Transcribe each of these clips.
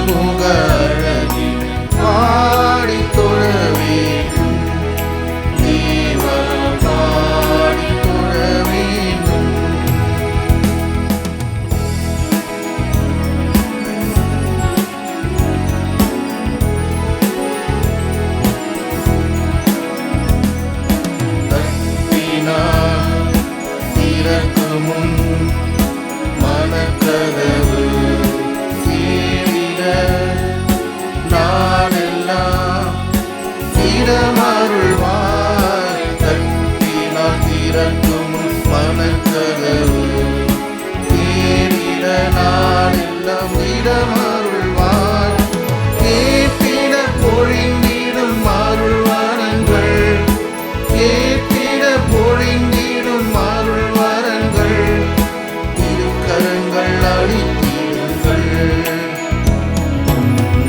திருமுக அழகினை பாடி தொழ வேண்டும். தேவா பாடி தொழ வேண்டும். முன் மனக்கதவு தீரிட நாடெல்லாம் இடமருள்வாய். தட்டினால் திறக்கும் மனக்கதவு தீரிட நாடெல்லாம் இடமருள்வாய். கேட்டிட பொழிந்திடும் அருள்வரங்கள், கேட்டிட பொழிந்திடும் அருள்வரங்கள், திருக்கரங்கள் அளித்திடுங்கள்.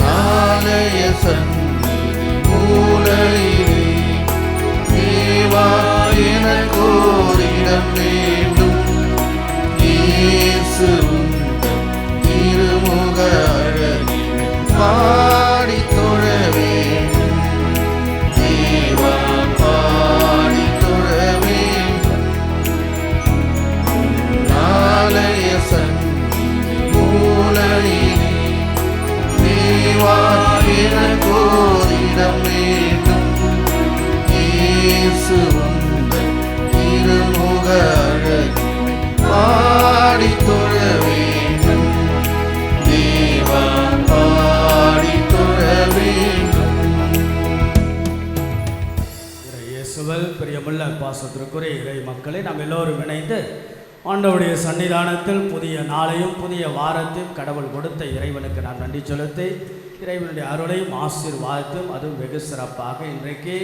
நாளைய சந்நிதி மூலையிலே தேவா எனக்கோரிடம் வேண்டும். இயேசு உந்தன் திருமுக அழகினை பாடி தொழ வேண்டும். தேவா பாடி தொழ வேண்டும். நாளைய சந்நிதி மூலையிலே தேவா எனக்கோரிடம் வேண்டும். இயேசு உந்தன் திருமுக அழகினை பாடி தொழ வேண்டும். தேவா பாடி தொழ வேண்டும். இயேசுவில் பிரியமுள்ள பாசத்திற்குரிய இறை மக்களை நாம் எல்லோரும் இணைந்து ஆண்டவருடைய சன்னிதானத்தில் புதிய நாளையும் புதிய வாரத்தையும் கடவுள் கொடுத்த இறைவனுக்கு நாம் நன்றி செலுத்தி இறைவனுடைய அருளையும் ஆசீர்வாதத்தையும் அதுவும் வெகு சிறப்பாக இன்றைக்கு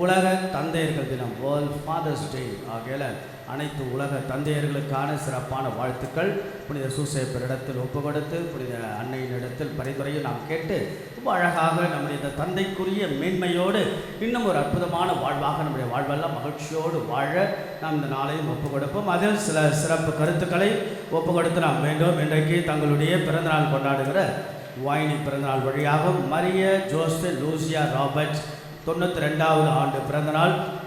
உலக தந்தையர்கள் தினம், வேர்ல்ட் ஃபாதர்ஸ் டே ஆகிய அனைத்து உலக தந்தையர்களுக்கான சிறப்பான வாழ்த்துக்கள் புனித சூசேப்பரிடத்தில் ஒப்பு கொடுத்து புனித அன்னையினிடத்தில் பரிந்துரையை நாம் கேட்டு ரொம்ப அழகாக நம்முடைய இந்த தந்தைக்குரிய மேன்மையோடு இன்னும் ஒரு அற்புதமான வாழ்வாக நம்முடைய வாழ்வெல்லாம் மகிழ்ச்சியோடு வாழ நாம் இந்த நாளையும் ஒப்பு கொடுப்போம். அதில் சில சிறப்பு கருத்துக்களை ஒப்பு கொடுத்து நாம் வேண்டும். இன்றைக்கு தங்களுடைய பிறந்தநாள் கொண்டாடுகிற வாயினி பிறந்தநாள் வழியாக மரிய ஜோஸ்பின் லூசியா ராபர்ட் 92வது ஆண்டு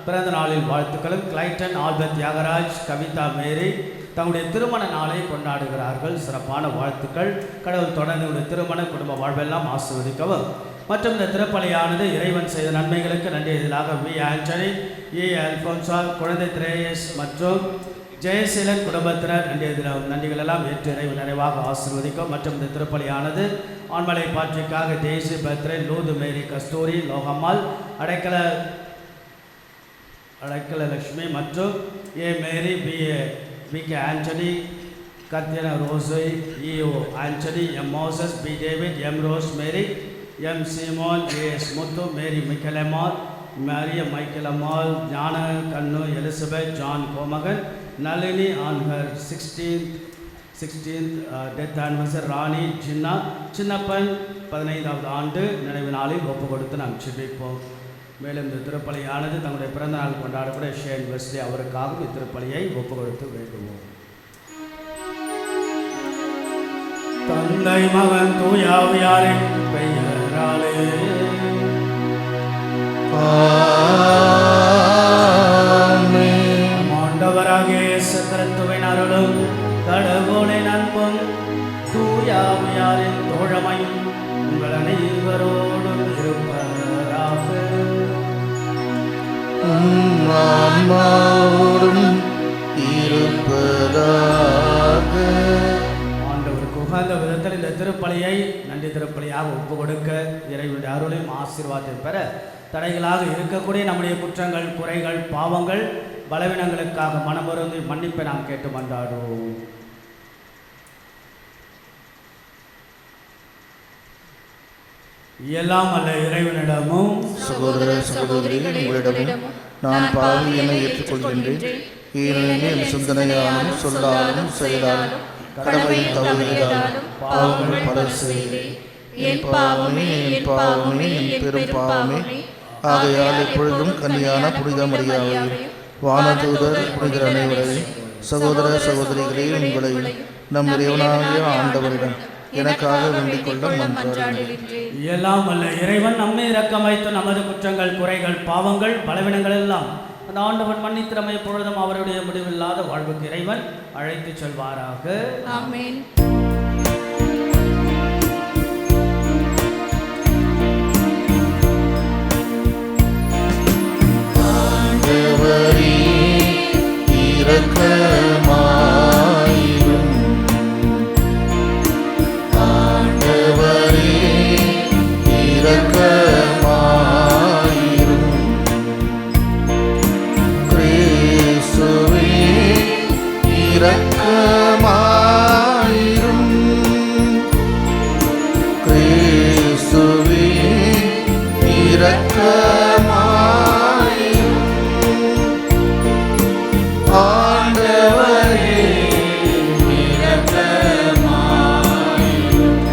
பிறந்த நாளில் வாழ்த்துக்களும். கிளைட்டன் ஆல்பர்ட் தியாகராஜ், கவிதா மேரி தங்களுடைய திருமண நாளை கொண்டாடுகிறார்கள். சிறப்பான வாழ்த்துக்கள். கடவுள் தொடர்ந்து திருமண குடும்ப வாழ்வெல்லாம் ஆசீர்வதிக்கவும். மற்றும் இந்த திருப்பலியானது இறைவன் செய்த நன்மைகளுக்கு நன்றி எதிராக வி ஆண்டனி, ஏ அல்போன்சா, குழந்தை திரேயஸ் மற்றும் ஜெயசீலன் குடும்பத்தினர் நன்றிகள் எல்லாம் ஏற்று இறைவன் நிறைவாக ஆசீர்வதிக்கும். மற்றும் இந்த திருப்பலியானது ஆண்மலை பாற்றிக்காக தேசி பத்ரே, லூது மேரி, கஸ்தூரி, லோகம்மாள், அடைக்கல லட்சுமி மற்றும் A Mary, P K Antony, கத்தியன ரோசை, E O Antony, M Moses, P David, M Rose Mary, M Simon, A S Muthu, Mary Mikkalammal, Mariya Michaelammal, Gnana Kannu, Elizabeth, John Komagan, Nalini on her 16th death anniversary, Rani Chinnappan 15வது ஆண்டு நினைவு நாளில் ஒப்பு கொடுத்து நாம் செபிப்போம். மேலும் இந்த திருப்பலியானது தங்களுடைய பிறந்த நாள் கொண்டாடக்கூடிய ஷேன் வெஸ்லி அவருக்காகவும் இத்திருப்பலியை ஒப்பு கொடுத்து வேண்டுவோம். தந்தை மகன் தூயாவியாரின் பெயராலே கிறிஸ்துவின் அருளும் கடவுளின் அன்பும் தூயாவியாரின் தோழமையும் உங்கள் அனைவரோடும் இருப்பதாக. ஆண்டவருக்கு உகந்த விதத்தில் இந்த திருப்பலியை நன்றி திருப்பலியாக ஒப்பு கொடுக்க இறைவனுடைய அருளையும் ஆசீர்வாதத்தை பெற தடைகளாக இருக்கக்கூடிய நம்முடைய குற்றங்கள், குறைகள், பாவங்கள், பலவீனங்களுக்காக மனமருந்தி மன்னிப்பை நாம் கேட்டு மன்றாடுவோம். எல்லாம் அல்ல இறைவனிடமும் சகோதர சகோதரிகள் உங்களிடமும் நான் பாவி என ஏற்றுக்கொள்கின்றேன். ஏனெனில் என் சிந்தனையாலும் சொல்லாலும் செயலாலும் கடமையில் தவறுகிறாலும் பாவங்கள் பல செய்தேன். என் பாவமே என் பாவமே என் பெரும் பாவமே. ஆகையால் எப்பொழுதும் கன்னியான புனித மரியாதையும் வானதூதர் புனிதர் அனைவரையும் சகோதர சகோதரிகளே உங்களையும் நம் இறைவனாகிய ஆண்டவரிடம் எனக்காக வேண்டிக் கொள்ள மன்றாடுகின்றேன். எல்லாம் வல்ல இறைவன் நம்மை இரக்கம் வைத்து நமது குற்றங்கள், குறைகள், பாவங்கள், பலவீனங்கள் எல்லாம் அந்த ஆண்டவன் மன்னித்திரமை பொழுதும் அவருடைய முடிவில்லாத வாழ்வுக்கு இறைவன் அழைத்து செல்வாராக. ஆமென். ஆண்டவரே இரக்கமாயிரும். ஆண்டவரே இரக்கமாயிரும். கிறிஸ்துவே இரக்கமாயிரும். கிறிஸ்துவே இரக்கமாயிரும். ஆண்டவரே இரக்கமாயிரும்.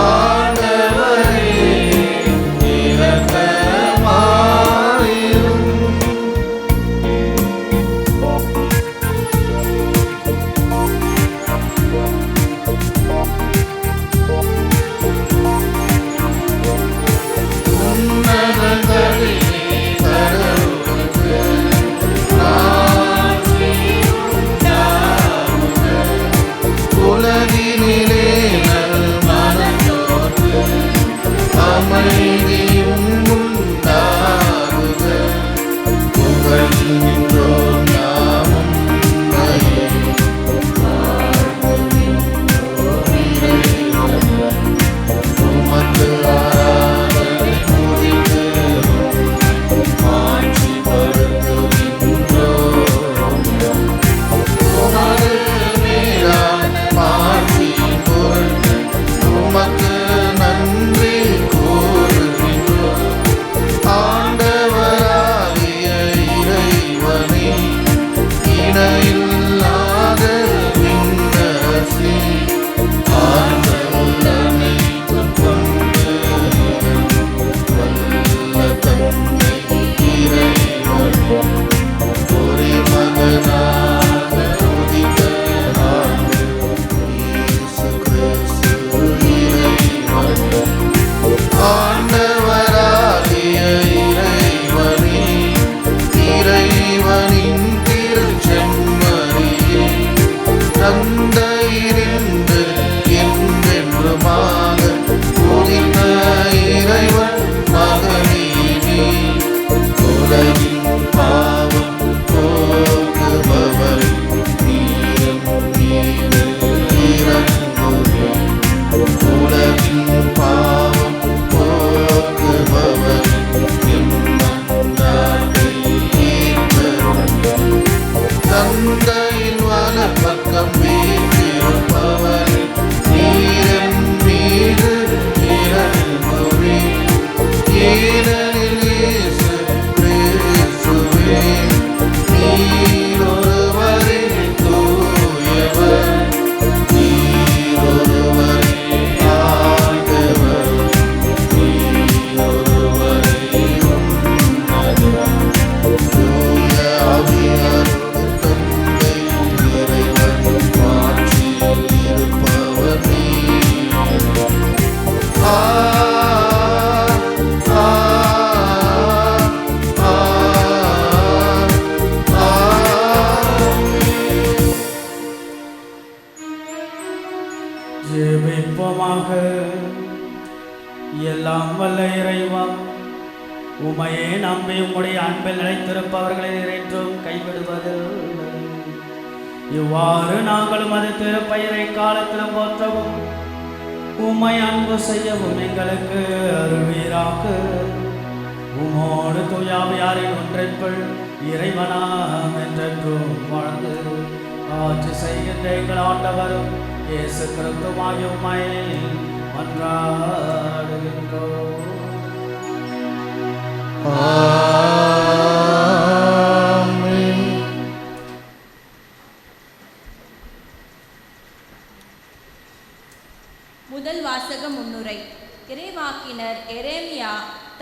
ஆண்டவரே இரக்கமாயிரும். உன்னதங்களிலே கடவுளுக்கு ஆட்சி உண்டாகுக. உலகினிலே நல்மனத்தோர்க்கு அமைதியும் உண்டாகுக. புகழ்கின்றோம் யாவும் உம்மையே. வாழ்த்துகின்றோம் இறைவனே. உமக்கு ஆராதனை புரிகிறோம். மாட்சிப்படுத்துகின்றோம். உமது மேலான மாட்சியின் பொருட்டு உமக்கு நன்றி கூறுகின்றோம். ஆண்டவராகிய இறைவனே, இணையில்லாத விண்ணரசே, ஆண்டவர் அனைத்தும் கொண்டு வல்ல தந்தை இறைவனே, ஒரே மகனாக உதித்த ஆண்டு இயேசு கிறிஸ்து இறைவனே. ஆண்டவராகிய இறைவனே, இறைவனின் திருச்செம்மறியே, தந்தையினின்று என்றென்றுமாக உதித்த இறைவன் மகனே, உலகின் பாவம் போக்குபவரே, நீரின் மீது இறங்குவே. உலகின் பாவம் போக்குபவரே, எம்மன்னாட்டை ஏற்றருளும். தந்தையின் வலப்பக்கம் வீற்றிருப்பவரே, நீரின் மீது இறங்குவே. ஏனெனில் இயேசு கிறிஸ்துவே, நீர் ஒருவரே தூயவர். நீர் ஒருவரே ஆண்டவர். நீர் ஒருவரே உன்னதர். தூய ஆவியாரோடு தந்தை இறைவன் ஆட்சியில் இருப்பவர் நீர். ஆ ஆ ஆ ஆமென். ஜெபிப்போமாக. எல்லாம் வல்ல இறைவா, உமையே நம்பி உம்முடைய அன்பில் நிலைத்திருப்பவர்களை என்றும் கைவிடுவதில்லை. இவ்வாறு நாங்களும் அது திருப்பெயரை காலத்திலும் போற்றவும் உம்மை அன்பு செய்யவும் எங்களுக்கு அருள்வீராக. உமோடு தூயாவியாரின் ஒன்றிற்குள் இறைவனாம் என்றென்றும் வாழ்ந்து ஆட்சி செய்கின்ற எங்கள் ஆண்டவரும் இயேசு கிறிஸ்துவாகிய உம்மை மன்றாடுகின்றோம். ஆமென். முதல் வாசக முன்னுரை. இறைவாக்கினர் எரேமியா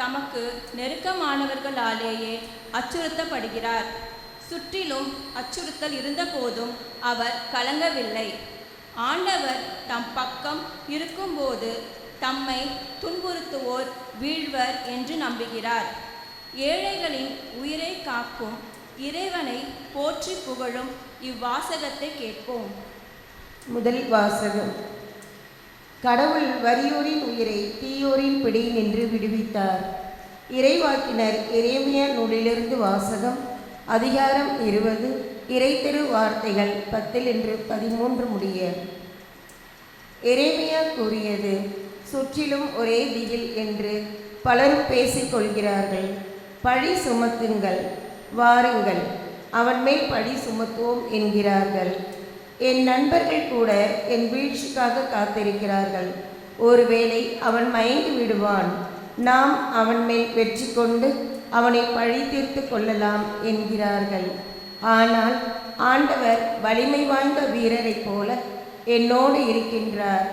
தமக்கு நெருக்கமானவர்களாலேயே அச்சுறுத்தப்படுகிறார். சுற்றிலும் அச்சுறுத்தல் இருந்தபோதும் அவர் கலங்கவில்லை. ஆண்டவர் தம் பக்கம் இருக்கும்போது தம்மை துன்புறுத்துவோர் வீழ்வர் என்று நம்புகிறார். ஏழைகளின் உயிரை காக்கும் இறைவனை போற்றி புகழும் இவ்வாசகத்தை கேட்போம். முதல் வாசகம். கடவுள் வறியோரின் உயிரை தீயோரின் பிடி நின்று விடுவித்தார். இறைவாக்கினர் எரேமியா நூலிலிருந்து வாசகம். அதிகாரம் 20, இறைத்திரு வார்த்தைகள் 10-13 முடிய. எரேமியா கூறியது: சுற்றிலும் ஒரே திகில் என்று பலரும் பேசிக்கொள்கிறார்கள். பழி சுமத்துங்கள், வாருங்கள், அவன் மேல் பழி சுமத்துவோம் என்கிறார்கள். என் நண்பர்கள் கூட என் வீழ்ச்சிக்காக காத்திருக்கிறார்கள். ஒருவேளை அவன் மயங்கி விடுவான், நாம் அவன் மேல் வெற்றி கொண்டு அவனை பழி தீர்த்து கொள்ளலாம் என்கிறார்கள். ஆனால் ஆண்டவர் வலிமை வாய்ந்த வீரரைப் போல என்னோடு இருக்கின்றார்.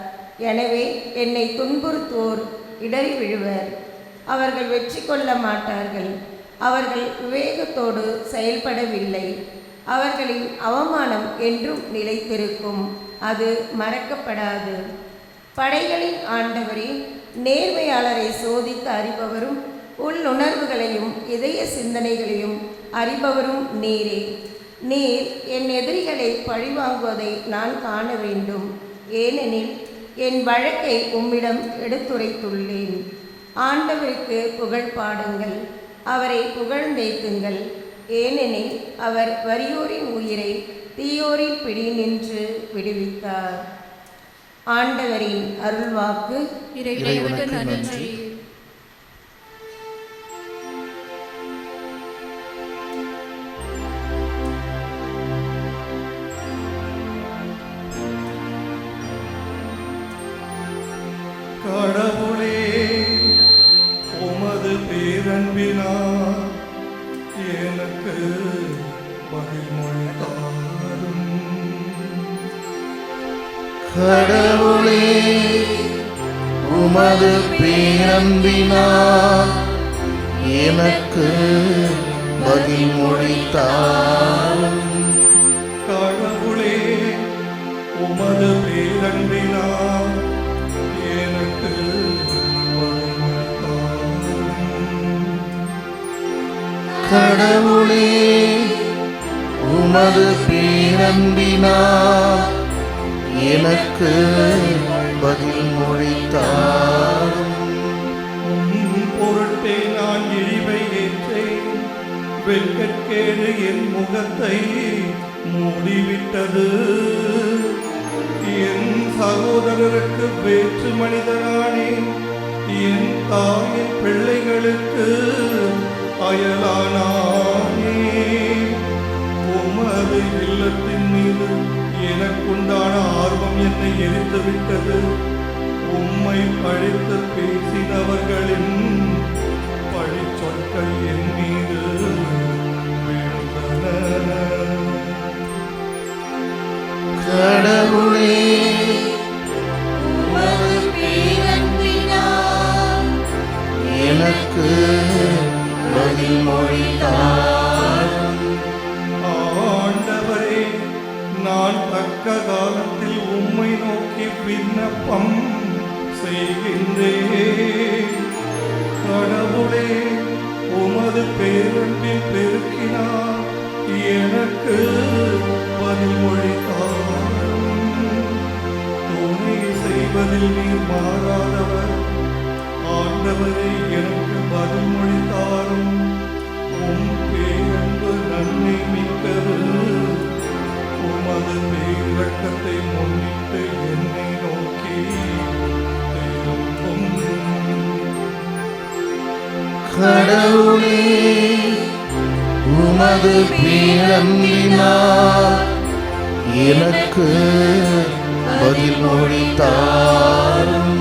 எனவே என்னை துன்புறுத்துவோர் இடறி விழுவர். அவர்கள் வெற்றி கொள்ள மாட்டார்கள். அவர்கள் விவேகத்தோடு செயல்படவில்லை. அவர்களின் அவமானம் என்றும் நிலைத்திருக்கும், அது மறக்கப்படாது. படைகளின் ஆண்டவரே, நேர்மையாளரை சோதித்து அறிபவரும் உள்ளுணர்வுகளையும் இதய சிந்தனைகளையும் அறிபவரும் நீரே. நீர் என் எதிரிகளை பழிவாங்குவதை நான் காண வேண்டும். ஏனெனில் என் வழக்கை உம்மிடம் எடுத்துரைத்துள்ளேன். ஆண்டவருக்கு புகழ் பாடுங்கள், அவரை புகழ்ந்தேத்துங்கள். ஏனெனில் அவர் வறியோரின் உயிரை தீயோரின் பிடி நின்று விடுவித்தார். ஆண்டவரின் அருள்வாக்கு. இறைவனுக்கு நன்றி. கடவுளே, உமது பேரன்பினால் எனக்கு பதில்மொழி தாரும். கடவுளே, உமது பேரன்பினால் எனக்கு பதில்மொழி தாரும். கடவுளே, உமது பேரன்பினால் எனக்கு பதில்மொழி தாரும். கடவுளே, உமது பேரன்பினால் எனக்கு பதில்மொழி தாரும். பொருட்டே நான் இழிவை ஏற்றேன், வெட்கக்கேடு என் முகத்தை மூடிவிட்டது. என் சகோதரருக்கு வேற்று மனிதனானேன், என் தாயின் பிள்ளைகளுக்கு அயலானானே. உமது இல்லத்தின் மீது எனக்குண்டான ஆர்வம் என்னை எரித்துவிட்டது. உம்மை பழித்து பேசினவர்களின் பழி சொற்கள் என் மீது விழுந்தன. கடவுளே, உமது பேரன்பினால் எனக்கு பதில்மொழி தாரும். ஆண்டவரே, நான் தக்க காலத்தில் உம்மை நோக்கி விண்ணப்பம் செய்கின்றேன். கடவுளே, உமது பேரன்பில் பெருக்கினார் எனக்கு பதில்மொழி தாரும். துணை செய்வதில் நீர் மாறாதவர். ஆண்டவரே, எனக்கு பதில்மொழி தாரும். உம் பேரன்பு நன்மை மிக்கது. உமது பேரக்கத்தை முன்னிட்டு என்னை நோக்கி திரும்பும். கடவுளே, உமது பேரன்பினால் எனக்கு பதில்மொழி தாரும்.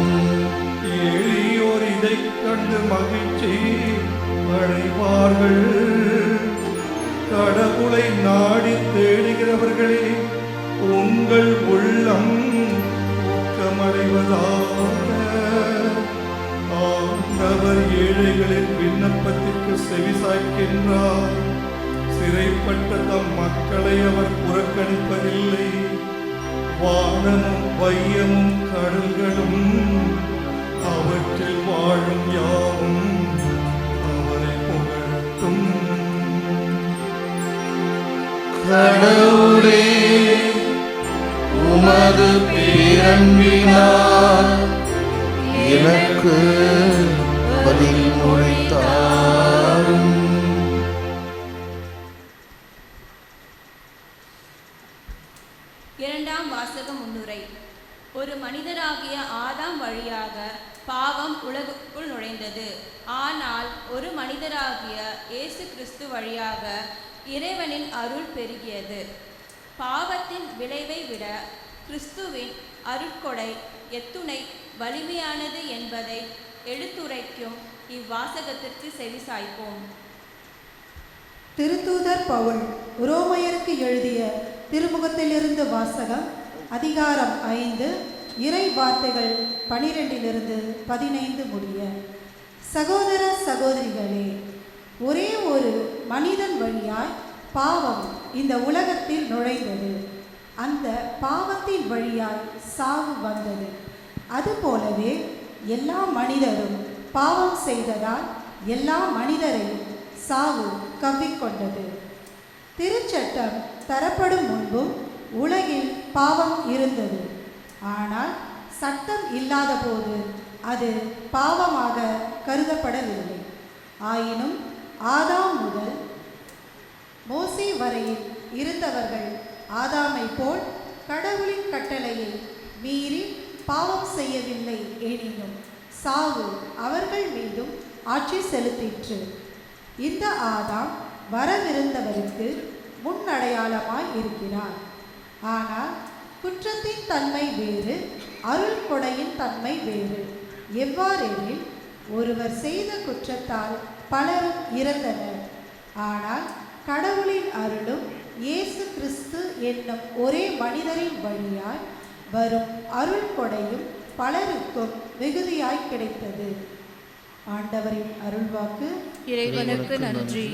எளியோர் இதைக் கண்டு மகிழ்ச்சி அடைவார்கள். கடவுளை நாடி தேடுகிறவர்களே, உங்கள் உள்ளம் ஊக்கமடைவதாக. ஆண்டவர் ஏழைகளின் விண்ணப்பத்திற்கு வானமும் வையமும் கடல்களும் அவற்றில் வாழும் யாவும் அவரை புகழட்டும். கடவுளே, உமது பேரன்பினால் எனக்கு பதில் மொழித்தாரும். இரண்டாம் வாசக முன்னுரை. ஒரு மனிதராகிய ஆதாம் வழியாக பாவம் உலகுக்குள் நுழைந்தது. ஆனால் ஒரு மனிதராகிய இயேசு கிறிஸ்து வழியாக இறைவனின் அருள் பெருகியது. பாவத்தின் விளைவை விட கிறிஸ்துவின் அருட்கொடை எத்துணை வலிமையானது என்பதை எடுத்துரைக்கும் இவ்வாசகத்திற்கு செவிசாய்ப்போம். திருத்தூதர் பவுல் உரோமையருக்கு எழுதிய திருமுகத்திலிருந்து வாசகம். அதிகாரம் 5, இறை வார்த்தைகள் 12-15 முடிய. சகோதர சகோதரிகளே, ஒரே ஒரு மனிதன் வழியாய் பாவம் இந்த உலகத்தில் நுழைந்தது. அந்த பாவத்தின் வழியாய் சாவு வந்தது. அதுபோலவே எல்லா மனிதரும் பாவம் செய்ததால் எல்லா மனிதரையும் சாவு கவ்விக்கொண்டது. திருச்சட்டம் தரப்படும் முன்பும் உலகில் பாவம் இருந்தது. ஆனால் சட்டம் இல்லாத போது அது பாவமாக கருதப்படவில்லை. ஆயினும் ஆதாம் முதல் மோசே வரையில் இருந்தவர்கள் ஆதாமை போல் கடவுளின் கட்டளையை மீறி பாவம் செய்யவில்லை. எனினும் சாவு அவர்கள் மீதும் ஆட்சி செலுத்திற்று. இந்த ஆதாம் வரவிருந்தவருக்கு முன்னடையாளமாய் இருக்கிறார். ஆனால் குற்றத்தின் தன்மை வேறு, அருள் கொடையின் தன்மை வேறு. எவ்வாறெனில், ஒருவர் செய்த குற்றத்தால் பலரும் இறந்தனர். ஆனால் கடவுளின் அருளும் இயேசு கிறிஸ்து என்னும் ஒரே மனிதரின் வழியாய் வரும் அருள் கொடையும் பலருக்கும் மிகுதியாய் கிடைத்தது. ஆண்டவரின் அருள்வாக்கு. இறைவனுக்கு நன்றி.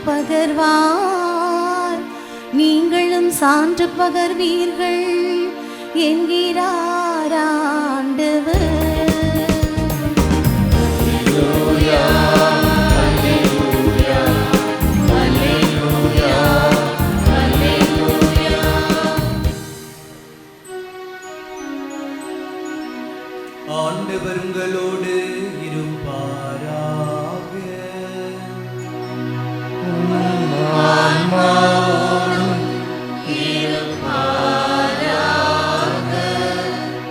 பகர்வார், நீங்களும் சான்று பகர்வீர்கள் என்கிறார் ஆண்டவர். ஆண்டவர் உங்களோடு இருப்பாராக.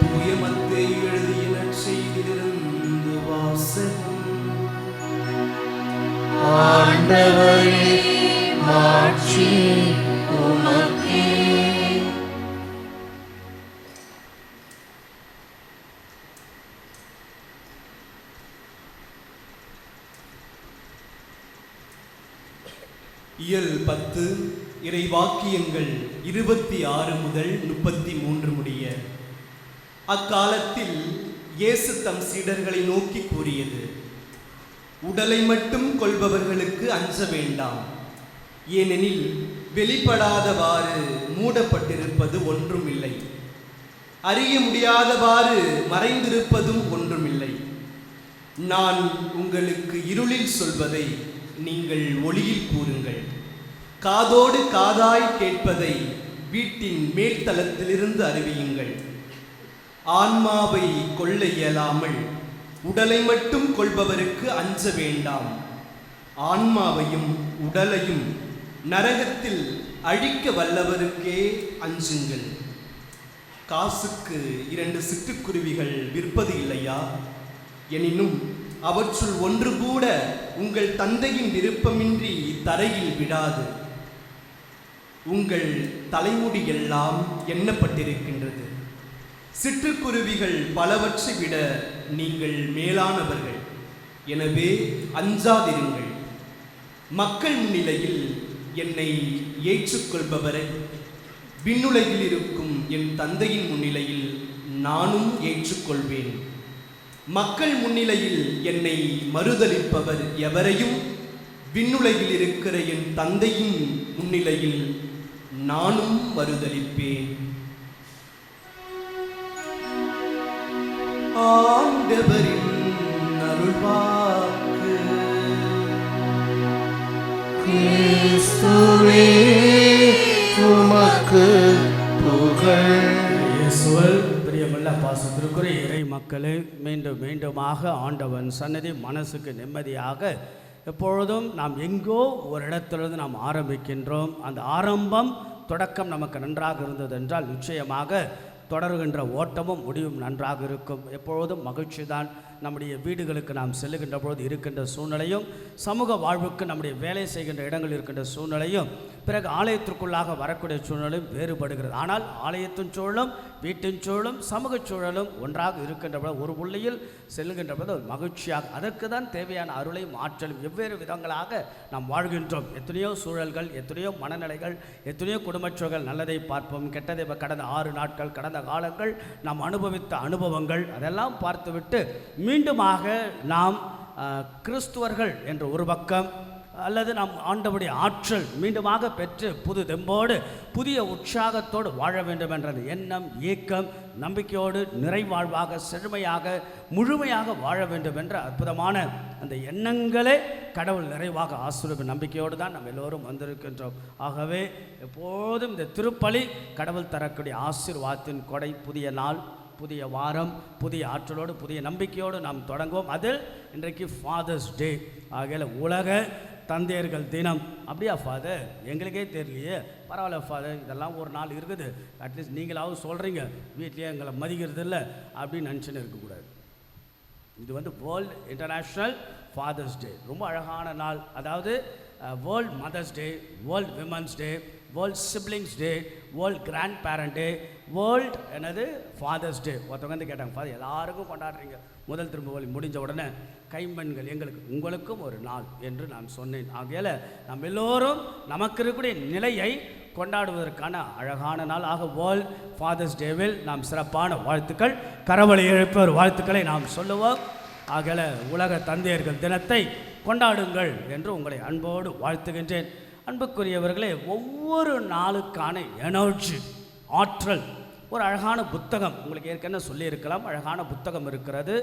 தூய மத்தேயு எழுதிய நற்செய்தியிலிருந்து வாசகம். ஆண்டவரே, மாட்சி உமக்கே. இயல் 10 இறைவாக்கியங்கள் 26 முதல் 33 முடிய. அக்காலத்தில் இயேசு தம் சீடர்களை நோக்கி கூறியது: உடலை மட்டும் கொள்பவர்களுக்கு அஞ்ச வேண்டாம். ஏனெனில் வெளிப்படாதவாறு மூடப்பட்டிருப்பது ஒன்றுமில்லை, அறிய முடியாதவாறு மறைந்திருப்பதும் ஒன்றுமில்லை. நான் உங்களுக்கு இருளில் சொல்வதை நீங்கள் ஒளியில் கூறுங்கள், காதோடு காதாய் கேட்பதை வீட்டின் மேல்தளத்திலிருந்து அறிவியுங்கள். ஆன்மாவை கொள்ள இயலாமல் உடலை மட்டும் கொள்பவருக்கு அஞ்ச வேண்டாம். ஆன்மாவையும் உடலையும் நரகத்தில் அழிக்க வல்லவருக்கே அஞ்சுங்கள். காசுக்கு 2 சிட்டுக்குருவிகள் விற்பது இல்லையா? எனினும் அவற்றுள் ஒன்று கூட உங்கள் தந்தையின் விருப்பமின்றி தரையில் விடாது. உங்கள் தலைமுடி எல்லாம் எண்ணப்பட்டிருக்கின்றது. சிட்டுக்குருவிகள் பலவற்றை விட நீங்கள் மேலானவர்கள். எனவே அஞ்சாதிருங்கள். மக்கள் முன்னிலையில் என்னை ஏற்றுக்கொள்பவரை விண்ணுலகில் இருக்கும் என் தந்தையின் முன்னிலையில் நானும் ஏற்றுக்கொள்வேன். மக்கள் முன்னிலையில் என்னை மறுதலிப்பவர் எவரையும் விண்ணுலகில் இருக்கிற என் தந்தையின் முன்னிலையில் நானும் மறுதலிப்பேன். ஆண்டவரின் அருள்வாக்கு. கிறிஸ்துவே உமக்கு புகழ். இயேசுவில் பிரியமுள்ள பாசத்திற்குரிய இறை மக்களே, மீண்டும் மீண்டுமாக ஆண்டவன் சன்னதி மனசுக்கு நிம்மதியாக எப்பொழுதும் நாம் எங்கோ ஒரு இடத்திலிருந்து நாம் ஆரம்பிக்கின்றோம். அந்த ஆரம்பம் தொடக்கம் நமக்கு நன்றாக இருந்தது என்றால் நிச்சயமாக தொடர்கின்ற ஓட்டமும் முடிவும் நன்றாக இருக்கும். எப்பொழுதும் மகிழ்ச்சி தான். நம்முடைய வீடுகளுக்கு நாம் செல்லுகின்ற பொழுது இருக்கின்ற சூழ்நிலையும், சமூக வாழ்வுக்கு நம்முடைய வேலை செய்கின்ற இடங்கள் இருக்கின்ற சூழ்நிலையும், பிறகு ஆலயத்திற்குள்ளாக வரக்கூடிய சூழ்நிலையும் வேறுபடுகிறது. ஆனால் ஆலயத்தின் சூழலும் வீட்டின் சூழலும் சமூக சூழலும் ஒன்றாக இருக்கின்ற பொழுது ஒரு புள்ளியில் செல்லுகின்ற பொழுது ஒரு மகிழ்ச்சியாக, அதற்கு தான் தேவையான அருளையும் ஆற்றலும் வெவ்வேறு விதங்களாக நாம் வாழ்கின்றோம். எத்தனையோ சூழல்கள், எத்தனையோ மனநிலைகள், எத்தனையோ குடும்பச் சூழல், நல்லதை பார்ப்போம், கெட்டதை கடந்த 6 நாட்கள் கடந்த காலங்கள் நாம் அனுபவித்த அனுபவங்கள் அதெல்லாம் பார்த்துவிட்டு மீண்டுமாக நாம் கிறிஸ்துவர்கள் என்ற ஒரு பக்கம், அல்லது நாம் ஆண்டவருடைய ஆற்றல் மீண்டுமாக பெற்று புது தெம்போடு புதிய உற்சாகத்தோடு வாழ வேண்டும் என்ற எண்ணம், ஏக்கம், நம்பிக்கையோடு நிறைவாழ்வாக செழுமையாக முழுமையாக வாழ வேண்டும் என்ற அற்புதமான அந்த எண்ணங்களே கடவுள் நிறைவாக ஆசீர்வதிக்கும் நம்பிக்கையோடு தான் நம்ம எல்லோரும் வந்திருக்கின்றோம். ஆகவே எப்போதும் இந்த திருப்பலி கடவுள் தரக்கூடிய ஆசீர்வாதத்தின் கொடை. புதிய நாள், புதிய வாரம், புதிய ஆற்றலோடு புதிய நம்பிக்கையோடு நாம் தொடங்குவோம். அதில் இன்றைக்கு ஃபாதர்ஸ் டே ஆகையில் உலக தந்தையர்கள் தினம். அப்படியா ஃபாதர்? எங்களுக்கே தெரியலையே. பரவாயில்ல ஃபாதர், இதெல்லாம் ஒரு நாள் இருக்குது, அட்லீஸ்ட் நீங்களாவது சொல்கிறீங்க, வீட்லேயே எங்களை மதிக்கிறது இல்லை அப்படின்னு நினச்சின்னு இருக்கக்கூடாது. இது வேர்ல்டு இன்டர்நேஷ்னல் ஃபாதர்ஸ் டே. ரொம்ப அழகான நாள். அதாவது world mother's day, world women's day, world siblings day, world grand parent day, world என்னது ஃபாதர்ஸ் டே. ஒருத்தவங்க வந்து கேட்டாங்க, ஃபாதர் எல்லாருக்கும் கொண்டாடுறீங்க, முதல் திரும்பி முடிஞ்ச உடனே கைம்பெண்கள் உங்களுக்கும் ஒரு நாள் என்று நான் சொன்னேன். ஆகையால் நம்ம எல்லோரும் நமக்கு இருக்கக்கூடிய நிலையை கொண்டாடுவதற்கான அழகான நாள். ஆக வேர்ல்ட் ஃபாதர்ஸ் டேவில் நாம் சிறப்பான வாழ்த்துக்கள், கரவொலி எழுப்பவர் வாழ்த்துக்களை நாம் சொல்லுவோம். ஆகையால் உலக தந்தையர்கள் தினத்தை கொண்டாடுங்கள் என்று உங்களை அன்போடு வாழ்த்துகின்றேன். அன்புக்குரியவர்களே, ஒவ்வொரு நாளுக்கான எனர்ஜி, ஆற்றல், ஒரு அழகான புத்தகம் உங்களுக்கு ஏற்கனவே சொல்லியிருக்கலாம். அழகான புத்தகம் இருக்கிறது.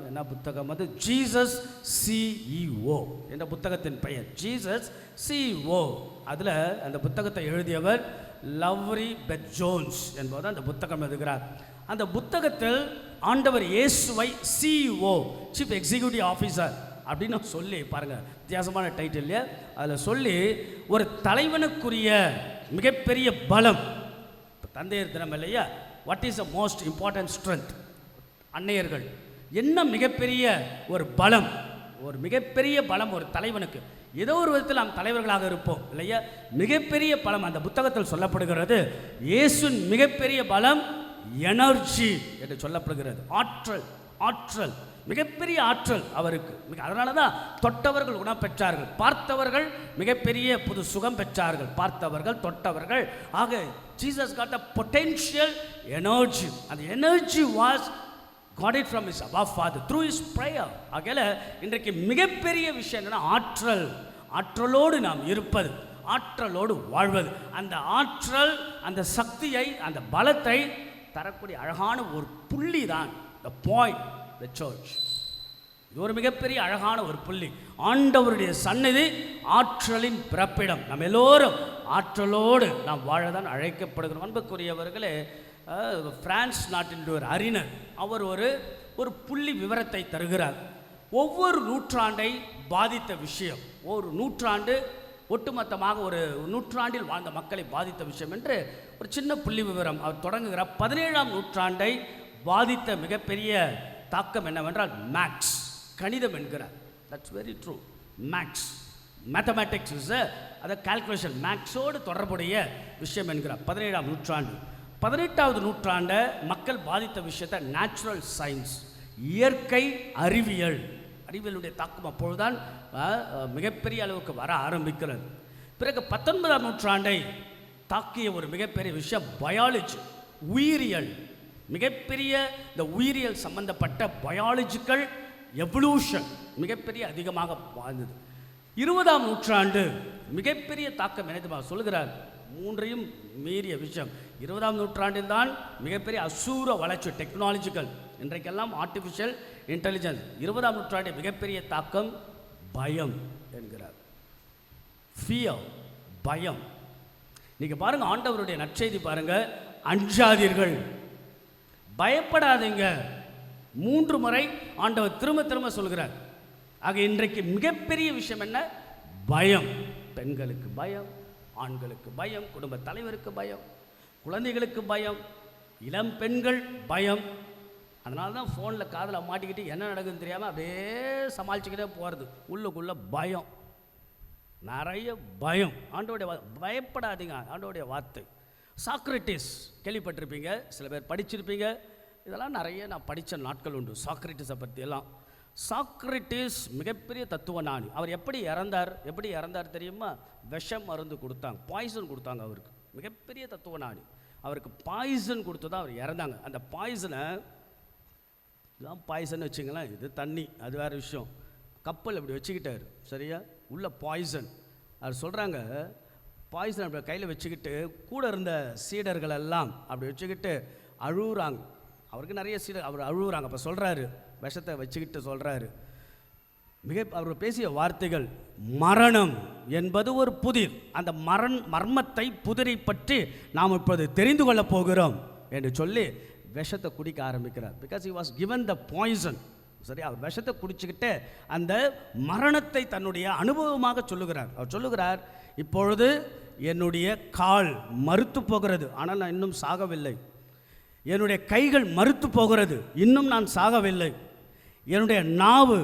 என்ன புத்தகம் அது? ஜீசஸ் CEO என்ற புத்தகத்தின் பெயர். Jesus CEO. அதில் அந்த புத்தகத்தை எழுதியவர் லவ்ரி பெத் ஜோன்ஸ் என்பவர் அந்த புத்தகம் எழுதுகிறார். அந்த புத்தகத்தில் ஆண்டவர் இயேசுவை CEO, சீஃப் எக்ஸிக்யூட்டிவ் ஆஃபீஸர் அப்படின்னு சொல்லி பாருங்கள், வித்தியாசமான டைட்டில் இல்லையா? அதில் சொல்லி ஒரு தலைவனுக்குரிய மிகப்பெரிய பலம், தந்தையர் தினம் இல்லையா? What is the most important strength? அன்னையர்கள் என்ன மிகப்பெரிய ஒரு பலம், ஒரு மிகப்பெரிய பலம் ஒரு தலைவனுக்கு. ஏதோ ஒரு விதத்தில் நாம் தலைவர்களாக இருப்போம் இல்லையா? மிகப்பெரிய பலம் அந்த புத்தகத்தில் சொல்லப்படுகிறது. இயேசுவின் மிகப்பெரிய பலம் எனர்ஜி என்று சொல்லப்படுகிறது. ஆற்றல், ஆற்றல், மிகப்பெரிய ஆற்றல் அவருக்கு. அதனால தான் தொட்டவர்கள் குணம் பெற்றார்கள், பார்த்தவர்கள் மிகப்பெரிய புது சுகம் பெற்றார்கள், பார்த்தவர்கள் தொட்டவர்கள். ஆக Jesus got a potential energy. அந்த energy was got it from his above father through his prayer. ஆகையால இன்றைக்கு மிகப்பெரிய விஷயம் என்னன்னா ஆற்றல். ஆற்றலோடு நாம் இருப்பது, ஆற்றலோடு வாழ்வது. அந்த ஆற்றல், அந்த சக்தியை, அந்த பலத்தை தரக்கூடிய அழகான ஒரு புள்ளி தான் the point, the church. இது ஒரு மிகப்பெரிய அழகான ஒரு புள்ளி. ஆண்டவருடைய சந்நிதி ஆற்றலின் பிறப்பிடம். நம்ம எல்லோரும் ஆற்றலோடு நாம் வாழதான் அழைக்கப்படுகிறோம். அன்புக்குரியவர்களே, பிரான்ஸ் நாட்டின் ஒரு அறிஞர் அவர் ஒரு புள்ளி விவரத்தை தருகிறார். ஒவ்வொரு நூற்றாண்டை பாதித்த விஷயம், ஒரு நூற்றாண்டு ஒட்டுமொத்தமாக ஒரு நூற்றாண்டில் வாழ்ந்த மக்களை பாதித்த விஷயம் என்று ஒரு சின்ன புள்ளி விவரம் அவர் தொடங்குகிறார். 17ஆம் நூற்றாண்டை பாதித்த மிகப்பெரிய தாக்கம் என்னவென்றால் மேக்ஸ், கணிதம் என்கிறார். That's very true. Maths, mathematics is அதை கால்குலேஷன், மேக்ஸோடு தொடர்புடைய விஷயம் என்கிறார் 17ஆம் நூற்றாண்டு. 18வது நூற்றாண்டை மக்கள் பாதித்த விஷயத்தை நேச்சுரல் சயின்ஸ், இயற்கை அறிவியலுடைய தாக்கம் அப்பொழுதுதான் மிகப்பெரிய அளவுக்கு வர ஆரம்பிக்கிறது. பிறகு 19ஆம் நூற்றாண்டை தாக்கிய ஒரு மிகப்பெரிய விஷயம் பயாலஜி, உயிரியல். மிகப்பெரிய இந்த உயிரியல் சம்பந்தப்பட்ட பயாலஜிக்கல் எவல்யூஷன் மிகப்பெரிய அதிகமாக வாழ்ந்தது. 20ஆம் நூற்றாண்டு மிகப்பெரிய தாக்கம் என்ன சொல்கிறார், மூன்றையும் மீறிய விஷயம். 20ஆம் நூற்றாண்டில் தான் மிகப்பெரிய அசூர வளர்ச்சி, டெக்னாலஜிக்கல், இன்றைக்கெல்லாம் ஆர்டிஃபிஷியல் இன்டெலிஜென்ஸ். 20ஆம் நூற்றாண்டு மிகப்பெரிய தாக்கம் பயம் என்கிறார். ஃபியர், பயம். நீங்கள் பாருங்கள், ஆண்டவருடைய நற்செய்தி பாருங்கள், அஞ்சாதீர்கள், பயப்படாதீங்க, 3 முறை ஆண்டவர் திரும்ப திரும்ப சொல்கிறார். ஆக இன்றைக்கு மிகப்பெரிய விஷயம் என்ன, பயம். பெண்களுக்கு பயம், ஆண்களுக்கு பயம், குடும்ப தலைவருக்கு பயம், குழந்தைகளுக்கு பயம், இளம் பெண்கள் பயம். அதனால தான் ஃபோனில் காதில் மாட்டிக்கிட்டு என்ன நடக்குதுன்னு தெரியாமல் அப்படியே சமாளிச்சுக்கிட்டே போகிறது. உள்ளுக்குள்ளே பயம், நிறைய பயம். ஆண்டோடைய பயப்படாதீங்க, ஆண்டோடைய வார்த்தை. சாக்ரட்டிஸ் கேள்விப்பட்டிருப்பீங்க, சில பேர் படிச்சிருப்பீங்க. இதெல்லாம் நிறைய நான் படித்த நாட்கள் உண்டு சாக்ரட்டிஸை பற்றியெல்லாம். சாக்ரட்டிஸ் மிகப்பெரிய தத்துவ ஞானி. அவர் எப்படி இறந்தார் தெரியுமா? விஷம் மருந்து கொடுத்தாங்க, பாய்சன் கொடுத்தாங்க அவருக்கு. மிகப்பெரிய தத்துவ ஞானி, அவருக்கு பாய்சன் கொடுத்து தான் அவர் இறந்தாங்க. அந்த பாய்சனை இதெல்லாம் பாய்சன் வச்சுங்களேன், இது தண்ணி, அது வேறு விஷயம். கப்பல் அப்படி வச்சுக்கிட்டார், சரியா? உள்ள பாய்சன். அவர் சொல்கிறாங்க, பாய்சன் அப்படி கையில் வச்சுக்கிட்டு கூட இருந்த சீடர்கள் எல்லாம் அப்படி வச்சுக்கிட்டு அழுகுறாங்க. அவருக்கு நிறைய சீடர், அவர் அழுகுறாங்க. அப்போ சொல்கிறாரு, விஷத்தை வச்சுக்கிட்டு சொல்கிறாரு, அவர் பேசிய வார்த்தைகள், மரணம் என்பது ஒரு புதிர், அந்த மர்மத்தை புதிரை பற்றி நாம் இப்போது தெரிந்து கொள்ளப் போகிறோம் என்று சொல்லி விஷத்தை குடிக்க ஆரம்பிக்கிறார். Because he was given the poison. சரி, அவர் விஷத்தை குடிச்சுக்கிட்டு அந்த மரணத்தை தன்னுடைய அனுபவமாக சொல்லுகிறார். அவர் சொல்லுகிறார், இப்பொழுது என்னுடைய கால் மறுத்து போகிறது, ஆனால் நான் இன்னும் சாகவில்லை. என்னுடைய கைகள் மறுத்து போகிறது, இன்னும் நான் சாகவில்லை. என்னுடைய நாவு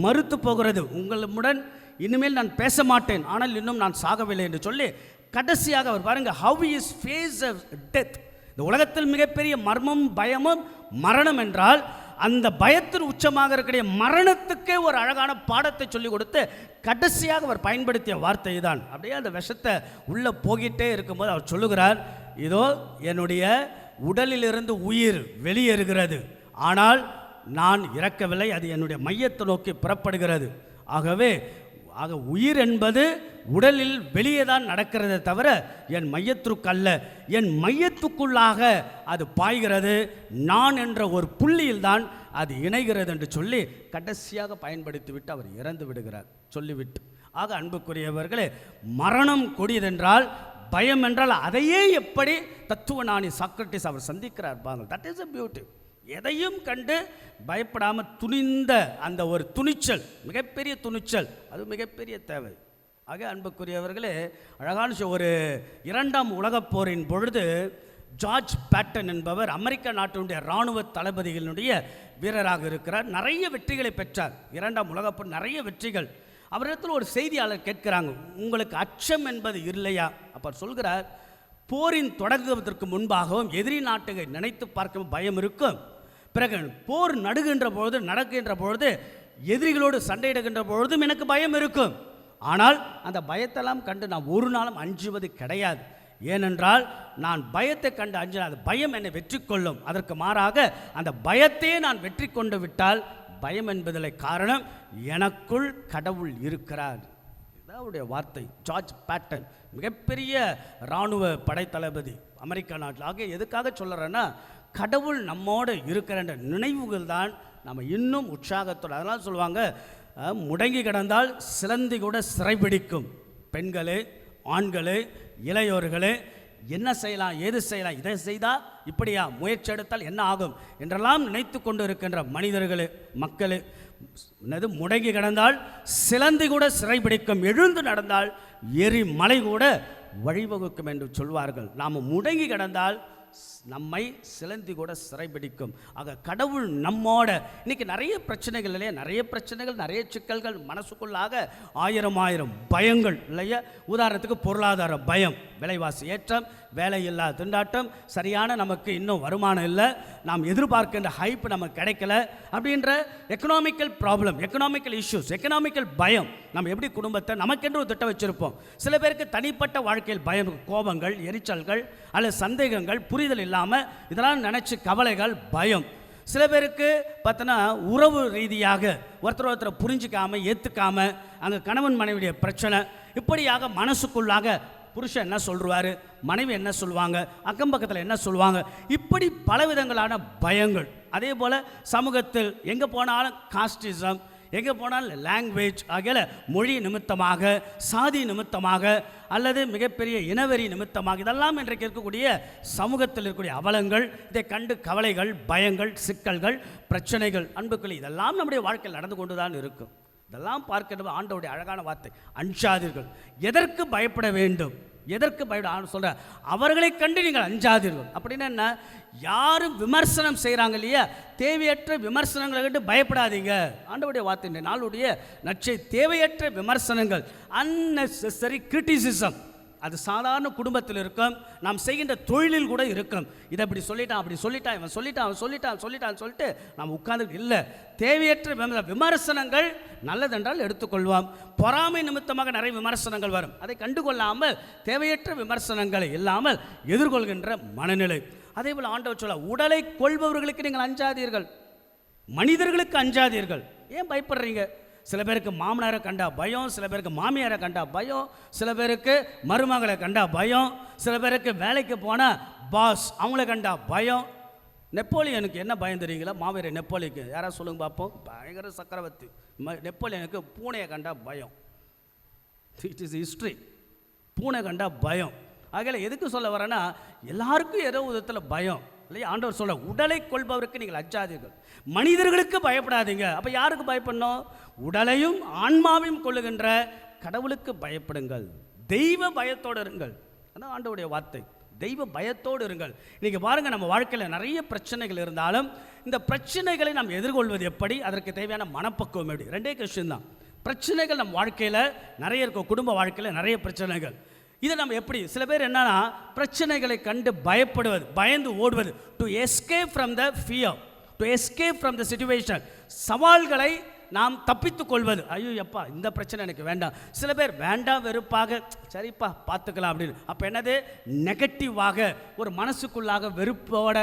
மறுத்து போகிறது, உங்களுடன் இனிமேல் நான் பேச மாட்டேன், ஆனால் இன்னும் நான் சாகவில்லை என்று சொல்லி கடைசியாக அவர் பாருங்க, how he is face of death. இந்த உலகத்தில் மிகப்பெரிய மர்மம் பயமும் மரணம் என்றால், அந்த பயத்தின் உச்சமாக இருக்கிற மரணத்துக்கே ஒரு அழகான பாடத்தை சொல்லிக் கொடுத்து கடைசியாக அவர் பயன்படுத்திய வார்த்தை தான். அப்படியே அந்த விஷத்தை உள்ளே போகிட்டே இருக்கும்போது அவர் சொல்லுகிறார், இதோ என்னுடைய உடலிலிருந்து உயிர் வெளியேறுகிறது, ஆனால் நான் இறக்கவில்லை, அது என்னுடைய மையத்தை நோக்கி புறப்படுகிறது. ஆக உயிர் என்பது உடலில் வெளியே தான் நடக்கிறதே தவிர என் மையத்திற்கல்ல, என் மையத்துக்குள்ளாக அது பாய்கிறது, நான் என்ற ஒரு புள்ளியில் தான் அது இணைகிறது என்று சொல்லி கடைசியாக பயன்படுத்திவிட்டு அவர் இறந்து விடுகிறார் சொல்லிவிட்டு. ஆக அன்புக்குரியவர்களே, மரணம் கொடியதென்றால், பயம் என்றால் அதையே எப்படி தத்துவ ஞானி சாக்ரட்டிஸ் அவர் சந்திக்கிறார் பாருங்கள். That is a beauty. எதையும் கண்டு பயப்படாமல் துணிந்த அந்த ஒரு துணிச்சல், மிகப்பெரிய துணிச்சல், அது மிகப்பெரிய தேவை. ஆக அன்புக்குரியவர்களே, அழகான ஒரு 2ஆம் உலகப் போரின் பொழுது ஜார்ஜ் பேட்டன் என்பவர் அமெரிக்க நாட்டினுடைய இராணுவ தளபதிகளுடைய வீரராக இருக்கிறார். நிறைய வெற்றிகளை பெற்றார். 2ஆம் உலகப் போர் நிறைய வெற்றிகள். அவரிடத்தில் ஒரு செய்தியாளர் கேட்கிறாங்க, உங்களுக்கு அச்சம் என்பது இல்லையா? அப்போ சொல்கிறார், போரின் தொடங்குவதற்கு முன்பாகவும் எதிரி நாட்டை நினைத்து பார்க்கும் பயம் இருக்கும். பிறகு போர் நடக்கின்ற பொழுது எதிரிகளோடு சண்டையிடுகின்ற பொழுதும் எனக்கு பயம் இருக்கும். ஆனால் அந்த பயத்தெல்லாம் கண்டு நான் ஒரு நாளும் அஞ்சுவது கிடையாது. ஏனென்றால் நான் பயத்தை கண்டு அஞ்சினால் அது பயம் என்னை வெற்றி கொள்ளும். அதற்கு மாறாக அந்த பயத்தையே நான் வெற்றி கொண்டு விட்டால் பயம் என்பதில் காரணம் எனக்குள் கடவுள் இருக்கிறார். அவருடைய வார்த்தை. ஜார்ஜ் பேட்டன் மிகப்பெரிய இராணுவ படைத்தளபதி அமெரிக்கா நாட்டில். ஆக எதுக்காக சொல்கிறேன்னா, கடவுள் நம்மோடு இருக்கிற நினைவுகள் தான் நம்ம இன்னும் உற்சாகத்தோடு. அதனால் சொல்லுவாங்க, முடங்கி கிடந்தால் சிலந்தி கூட சிறைபிடிக்கும். பெண்களே, ஆண்களே, இளையோர்களே, என்ன செய்யலாம், ஏது செய்யலாம், இதை செய்தால் இப்படியா, முயற்சி எடுத்தால் என்ன ஆகும் என்றெல்லாம் நினைத்து கொண்டு இருக்கின்ற மனிதர்களே, மக்களே, என்னது முடங்கி கிடந்தால் சிலந்தி கூட சிறைபிடிக்கும், எழுந்து நடந்தால் எரி மலை கூட வழிவகுக்கும் என்று சொல்வார்கள். நாம் முடங்கி கிடந்தால் நம்மை சிலந்தி கூட சிறைபிடிக்கும். ஆக கடவுள் நம்மோட. இன்னைக்கு நிறைய பிரச்சனைகள் இல்லையா, நிறைய பிரச்சனைகள், நிறைய சிக்கல்கள், மனசுக்குள்ளாக ஆயிரம் பயங்கள் இல்லையா. உதாரணத்துக்கு பொருளாதார பயம், விலைவாசி ஏற்றம், வேலையில்லா திண்டாட்டம், சரியான நமக்கு இன்னும் வருமானம் இல்லை, நாம் எதிர்பார்க்கின்ற ஹைப் நமக்கு கிடைக்கல அப்படின்ற economical problem, economical issues, economical பயம். நம்ம எப்படி குடும்பத்தை நமக்கென்று ஒரு திட்டம் வச்சுருப்போம். சில பேருக்கு தனிப்பட்ட வாழ்க்கையில் பயம், கோபங்கள், எரிச்சல்கள் அல்லது சந்தேகங்கள், புரிதல் இல்லாமல் இதெல்லாம் நினச்சி கவலைகள், பயம். சில பேருக்கு பார்த்தோன்னா உறவு ரீதியாக ஒருத்தரை புரிஞ்சிக்காமல் ஏற்றுக்காமல் அங்கே கணவன் மனைவியுடைய பிரச்சனை, இப்படியாக மனசுக்குள்ளாக புருஷன் என்ன சொல்லுவார், மனைவி என்ன சொல்லுவாங்க, அக்கம் பக்கத்தில் என்ன சொல்லுவாங்க, இப்படி பலவிதங்களான பயங்கள். அதே போல் சமூகத்தில் எங்கே போனாலும் காஸ்டிசம், எங்கே போனாலும் லாங்குவேஜ் ஆகிய மொழி நிமித்தமாக, சாதி நிமித்தமாக அல்லது மிகப்பெரிய இனவெறி நிமித்தமாக, இதெல்லாம் இன்றைக்கு இருக்கக்கூடிய சமூகத்தில் இருக்கக்கூடிய அவலங்கள், இதை கண்டு கவலைகள், பயங்கள், சிக்கல்கள், பிரச்சனைகள். அன்புக்குள்ளே இதெல்லாம் நம்முடைய வாழ்க்கையில் நடந்து கொண்டு தான் இருக்கும். இதெல்லாம் பார்க்கிறது ஆண்டவருடைய அழகான வார்த்தை, அஞ்சாதீர்கள். எதற்கு பயப்பட வேண்டும், எதற்கு பயப்பட சொல்ற, அவர்களை கண்டு நீங்கள் அஞ்சாதீர்கள். அப்படின்னா என்ன, யாரும் விமர்சனம் செய்கிறாங்க இல்லையா, தேவையற்ற விமர்சனங்களை கண்டு பயப்படாதீங்க. ஆண்டவருடைய வார்த்தை நாளுடைய நற்செய்தி, தேவையற்ற விமர்சனங்கள், அன்னெசரி கிரிட்டிசிசம், அது சாதாரண குடும்பத்தில் இருக்கும், நாம் செய்கின்ற தொழிலில் கூட இருக்கும். இதை இப்படி சொல்லிட்டான், அப்படி சொல்லிட்டான், இவன் சொல்லிட்டான், அவன் சொல்லிட்டான் சொல்லிட்டு நாம் உட்கார்ந்து இல்லை. தேவையற்ற விமர்சனங்கள் நல்லதென்றால் எடுத்துக்கொள்வோம். பொறாமை நிமித்தமாக நிறைய விமர்சனங்கள் வரும், அதை கண்டுகொள்ளாமல் தேவையற்ற விமர்சனங்களை இல்லாமல் எதிர்கொள்கின்ற மனநிலை. அதே போல் ஆண்டவர் சொல்ல, உடலை கொள்பவர்களுக்கு நீங்கள் அஞ்சாதீர்கள், மனிதர்களுக்கு அஞ்சாதீர்கள். ஏன் பயப்படுறீங்க? சில பேருக்கு மாமனாரை கண்டா பயம், சில பேருக்கு மாமியாரை கண்டா பயம், சில பேருக்கு மருமகளை கண்டா பயம், சில பேருக்கு வேலைக்கு போனால் பாஸ் அவங்கள கண்டா பயம். நெப்போலியனுக்கு என்ன பயம் தெரியுங்களா? மாவீரர் நெப்போலியனுக்கு யாராவது சொல்லுங்க பார்ப்போம். பயங்கர சக்கரவர்த்தி நெப்போலியனுக்கு பூனையை கண்டா பயம். It is history. பூனை கண்டா பயம். ஆகையில் எதுக்கு சொல்ல வரேன்னா, எல்லாருக்கும் ஏதோ விதத்தில் பயம் இல்லையா. ஆண்டவர் சொல்ல, உடலை கொள்பவருக்கு நீங்கள் அஞ்சாதீர்கள், மனிதர்களுக்கு பயப்படாதீங்க. அப்போ யாருக்கு பயப்படணும்? உடலையும் ஆன்மாவையும் கொள்ளுகின்ற கடவுளுக்கு பயப்படுங்கள், தெய்வ பயத்தோடு இருங்கள். அதான் ஆண்டவருடைய வார்த்தை, தெய்வ பயத்தோடு இருங்கள். இன்றைக்கி பாருங்கள், நம்ம வாழ்க்கையில் நிறைய பிரச்சனைகள் இருந்தாலும் இந்த பிரச்சனைகளை நாம் எதிர்கொள்வது எப்படி, அதற்கு தேவையான மனப்பக்குவம் எப்படி, ரெண்டே கொஸ்டின் தான். பிரச்சனைகள் நம்ம வாழ்க்கையில் நிறைய இருக்கும், குடும்ப வாழ்க்கையில் நிறைய பிரச்சனைகள். இதை நம்ம எப்படி, சில பேர் என்னன்னா பிரச்சனைகளை கண்டு பயப்படுவது, பயந்து ஓடுவது, to escape from the fear, to escape from the situation, சவால்களை நாம் தப்பித்து கொள்வது. ஐயோ எப்பா இந்த பிரச்சனை எனக்கு வேண்டாம். சில பேர் வேண்டாம் வெறுப்பாக, சரிப்பா பார்த்துக்கலாம் அப்படின்னு. அப்போ என்னது, நெகட்டிவாக ஒரு மனசுக்குள்ளாக வெறுப்போட,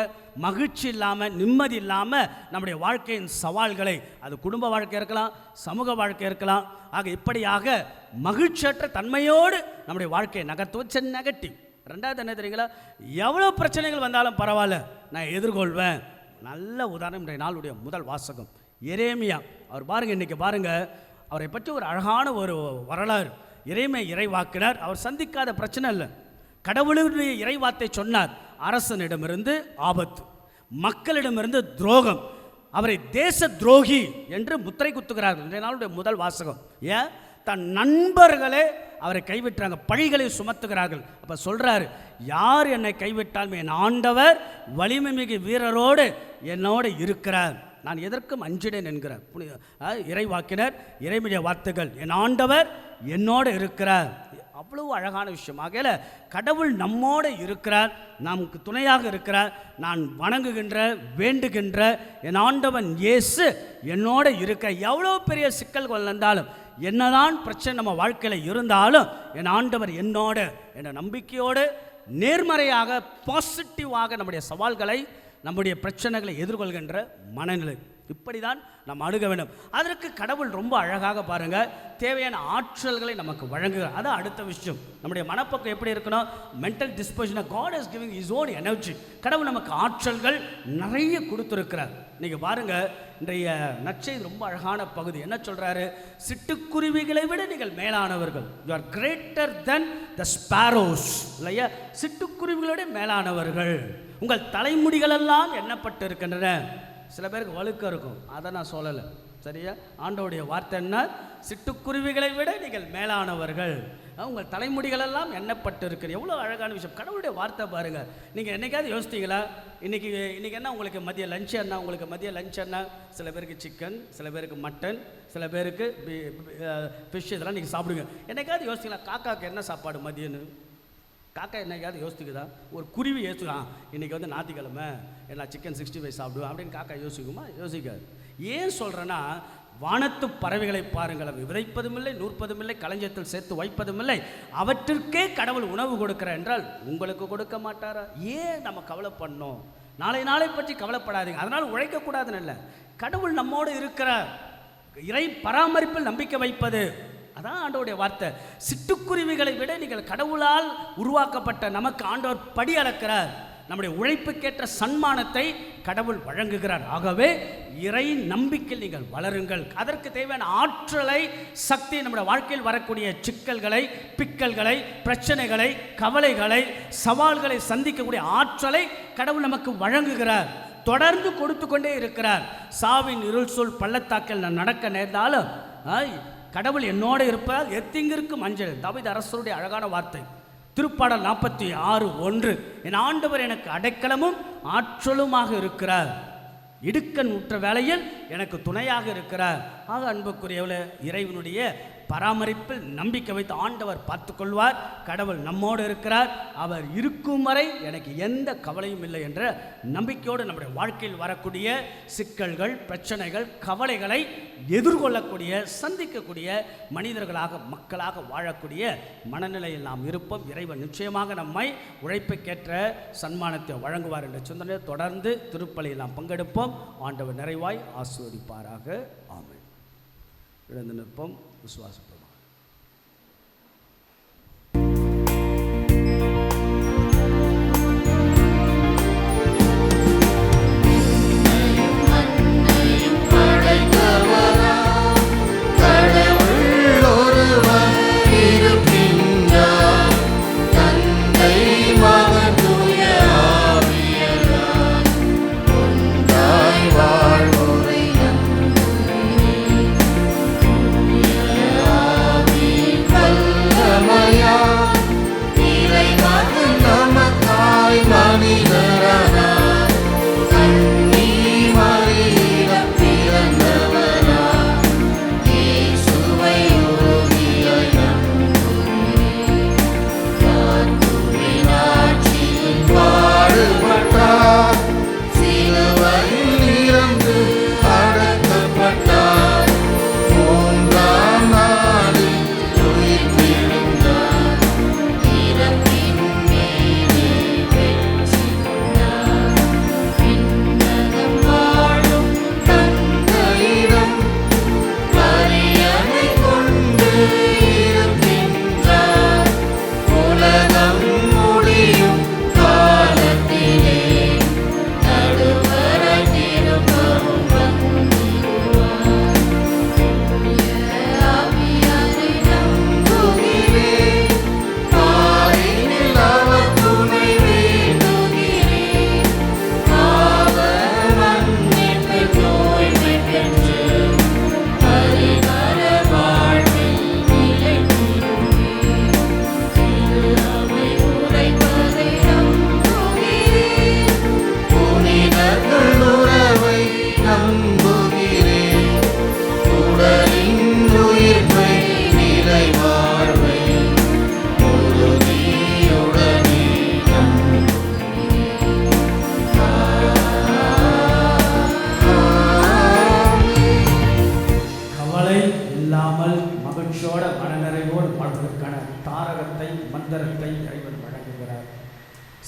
மகிழ்ச்சி இல்லாமல், நிம்மதி இல்லாமல் நம்முடைய வாழ்க்கையின் சவால்களை, அது குடும்ப வாழ்க்கை இருக்கலாம், சமூக வாழ்க்கை இருக்கலாம், ஆக இப்படியாக மகிழ்ச்சியற்ற தன்மையோடு நம்முடைய வாழ்க்கையை நகர்த்துவது நெகட்டிவ். ரெண்டாவது என்ன தெரியுங்களா, எவ்வளோ பிரச்சனைகள் வந்தாலும் பரவாயில்ல, நான் எதிர்கொள்வேன். நல்ல உதாரணம் இன்றைய நாளுடைய முதல் வாசகம் எரேமியா. அவர் பாருங்கள், இன்றைக்கி பாருங்கள், அவரை பற்றி ஒரு அழகான ஒரு வரலாறு. எரேமியா இறைவாக்கினர், அவர் சந்திக்காத பிரச்சனை இல்லை. கடவுளுடைய இறைவார்த்தை சொன்னார். அரசனிடமிருந்து ஆபத்து, மக்களிடமிருந்து துரோகம், அவரை தேச துரோகி என்று முத்திரை குத்துகிறார்கள். இன்றைய நாளுடைய முதல் வாசகம். ஏன்? தன் நண்பர்களே அவரை கைவிட்டாங்க, பழிகளை சுமத்துகிறார்கள். அப்போ சொல்கிறாரு, யார் என்னை கைவிட்டாலும் என் ஆண்டவர் வலிமை மிகு வீரரோடு என்னோடு இருக்கிறார், நான் எதற்கும் அஞ்சினேன் என்கிறார் இறைவாக்கினர். இறைமைய வார்த்தைகள், என் ஆண்டவர் என்னோடு இருக்கிறார். அவ்வளவு அழகான விஷயம். ஆகையில கடவுள் நம்மோடு இருக்கிறார், நமக்கு துணையாக இருக்கிறார். நான் வணங்குகின்ற, வேண்டுகின்ற என் ஆண்டவன் இயேசு என்னோடு இருக்க, எவ்வளோ பெரிய சிக்கல்கள் வந்தாலும், என்னதான் பிரச்சனை நம்ம வாழ்க்கையில் இருந்தாலும், என் ஆண்டவர் என்னோடு என்ற நம்பிக்கையோடு நேர்மறையாக, பாசிட்டிவாக நம்முடைய சவால்களை, நம்முடைய பிரச்சனைகளை எதிர்கொள்கின்ற மனநிலை. இப்படி தான் நம்ம அணுக வேண்டும். அதற்கு கடவுள் ரொம்ப அழகாக பாருங்கள், தேவையான ஆற்றல்களை நமக்கு வழங்குகிறார். அதான் அடுத்த விஷயம். நம்முடைய மனப்போக்கம் எப்படி இருக்கணும்? Mental disposition. God is giving his own energy. கடவுள் நமக்கு ஆற்றல்கள் நிறைய கொடுத்துருக்கிறார். நீங்கள் பாருங்கள், இன்றைய நற்செய்தி ரொம்ப அழகான பகுதி. என்ன சொல்கிறாரு? சிட்டுக்குருவிகளை விட நீங்கள் மேலானவர்கள். You are greater than the sparrows. இல்லையா? சிட்டுக்குருவிகளோட மேலானவர்கள். உங்கள் தலைமுடிகளெல்லாம் எண்ணப்பட்டு இருக்கின்றன. சில பேருக்கு வழுக்கம் இருக்கும், அதை நான் சொல்லலை. சரியா? ஆண்டவருடைய வார்த்தை என்ன? சிட்டுக்குருவிகளை விட நீங்கள் மேலானவர்கள். உங்கள் தலைமுடிகளெல்லாம் எண்ணப்பட்டு இருக்கு. எவ்வளோ அழகான விஷயம். கடவுளுடைய வார்த்தை பாருங்கள். நீங்கள் என்னைக்காவது யோசித்தீங்களா? இன்றைக்கி என்ன உங்களுக்கு மதிய லஞ்ச் என்ன? உங்களுக்கு மதிய லஞ்ச் என்ன? சில பேருக்கு சிக்கன், சில பேருக்கு மட்டன், சில பேருக்கு ஃபிஷ், இதெல்லாம் நீங்கள் சாப்பிடுங்க. என்னைக்காவது யோசித்தீங்களா காக்காவுக்கு என்ன சாப்பாடு மதியன்னு? காக்கா என்னைக்காவது யோசிக்குதா? ஒரு குருவி யோசிக்கலாம், இன்றைக்கி வந்து ஞாயிற்றுக்கிழமை நான் சிக்கன் 65 சாப்பிடுவேன் அப்படின்னு காக்கா யோசிக்குமா? யோசிக்காது. ஏன் சொல்கிறேன்னா, வானத்து பறவைகளை பாருங்கள், அவை விதைப்பதும் இல்லை, நூற்பதும் இல்லை, களஞ்சியத்தில் சேர்த்து வைப்பதும் இல்லை, அவற்றிற்கே கடவுள் உணவு கொடுக்கிறார் என்றால் உங்களுக்கு கொடுக்க மாட்டாரா? ஏன் நம்ம கவலை பண்ணோம்? நாளை பற்றி கவலைப்படாதீங்க. அதனால் உழைக்கக்கூடாதுன்னு இல்லை, கடவுள் நம்மோடு இருக்கிறார். இறை பராமரிப்பில் நம்பிக்கை வைப்பது, அதான் ஆண்டவருடைய வார்த்தை. சிட்டுக்குருவிகளை விட நீங்கள் கடவுளால் உருவாக்கப்பட்ட நமக்கு ஆண்டவர் படி அளக்கிறார். நம்முடைய உழைப்புக்கேற்ற சன்மானத்தை கடவுள் வழங்குகிறார். ஆகவே இறை நம்பிக்கையில் நீங்கள் வளருங்கள். அதற்கு தேவையான ஆற்றலை, சக்தி, நம்முடைய வாழ்க்கையில் வரக்கூடிய சிக்கல்களை, பிக்கல்களை, பிரச்சனைகளை, கவலைகளை, சவால்களை சந்திக்கக்கூடிய ஆற்றலை கடவுள் நமக்கு வழங்குகிறார். தொடர்ந்து கொடுத்து கொண்டே இருக்கிறார். சாவின் இருள் சூழ் பள்ளத்தாக்கில் நான் நடக்க நேர்ந்தாலும் கடவுள் என்னோடு இருப்பதால் எத்திங்கிற்கும் அஞ்சல். தாவீது அரசருடைய அழகான வார்த்தை. திருப்பாடல் 46:1. என் ஆண்டவர் எனக்கு அடைக்கலமும் ஆற்றலுமாக இருக்கிறார், இடுக்கண் உற்ற வேளையில் எனக்கு துணையாக இருக்கிறார். ஆக அன்புக்குரியவளே, இறைவனுடைய பராமரிப்பில் நம்பிக்கை வைத்து ஆண்டவர் பார்த்து கொள்வார். கடவுள் நம்மோடு இருக்கிறார். அவர் இருக்கும் வரை எனக்கு எந்த கவலையும் இல்லை என்ற நம்பிக்கையோடு நம்முடைய வாழ்க்கையில் வரக்கூடிய சிக்கல்கள், பிரச்சனைகள், கவலைகளை எதிர்கொள்ளக்கூடிய, சந்திக்கக்கூடிய மனிதர்களாக, மக்களாக வாழக்கூடிய மனநிலையில் நாம் இருப்போம். இறைவன் நிச்சயமாக நம்மை உழைப்புக்கேற்ற சன்மானத்தை வழங்குவார் என்ற சிந்தனை தொடர்ந்து திருப்பலியில் நாம் பங்கெடுப்போம். ஆண்டவர் நிறைவாய் ஆசீர்வதிப்பாராக. ஆமென். எழுந்து நிற்போம், விசுவாசப்படுவோம்.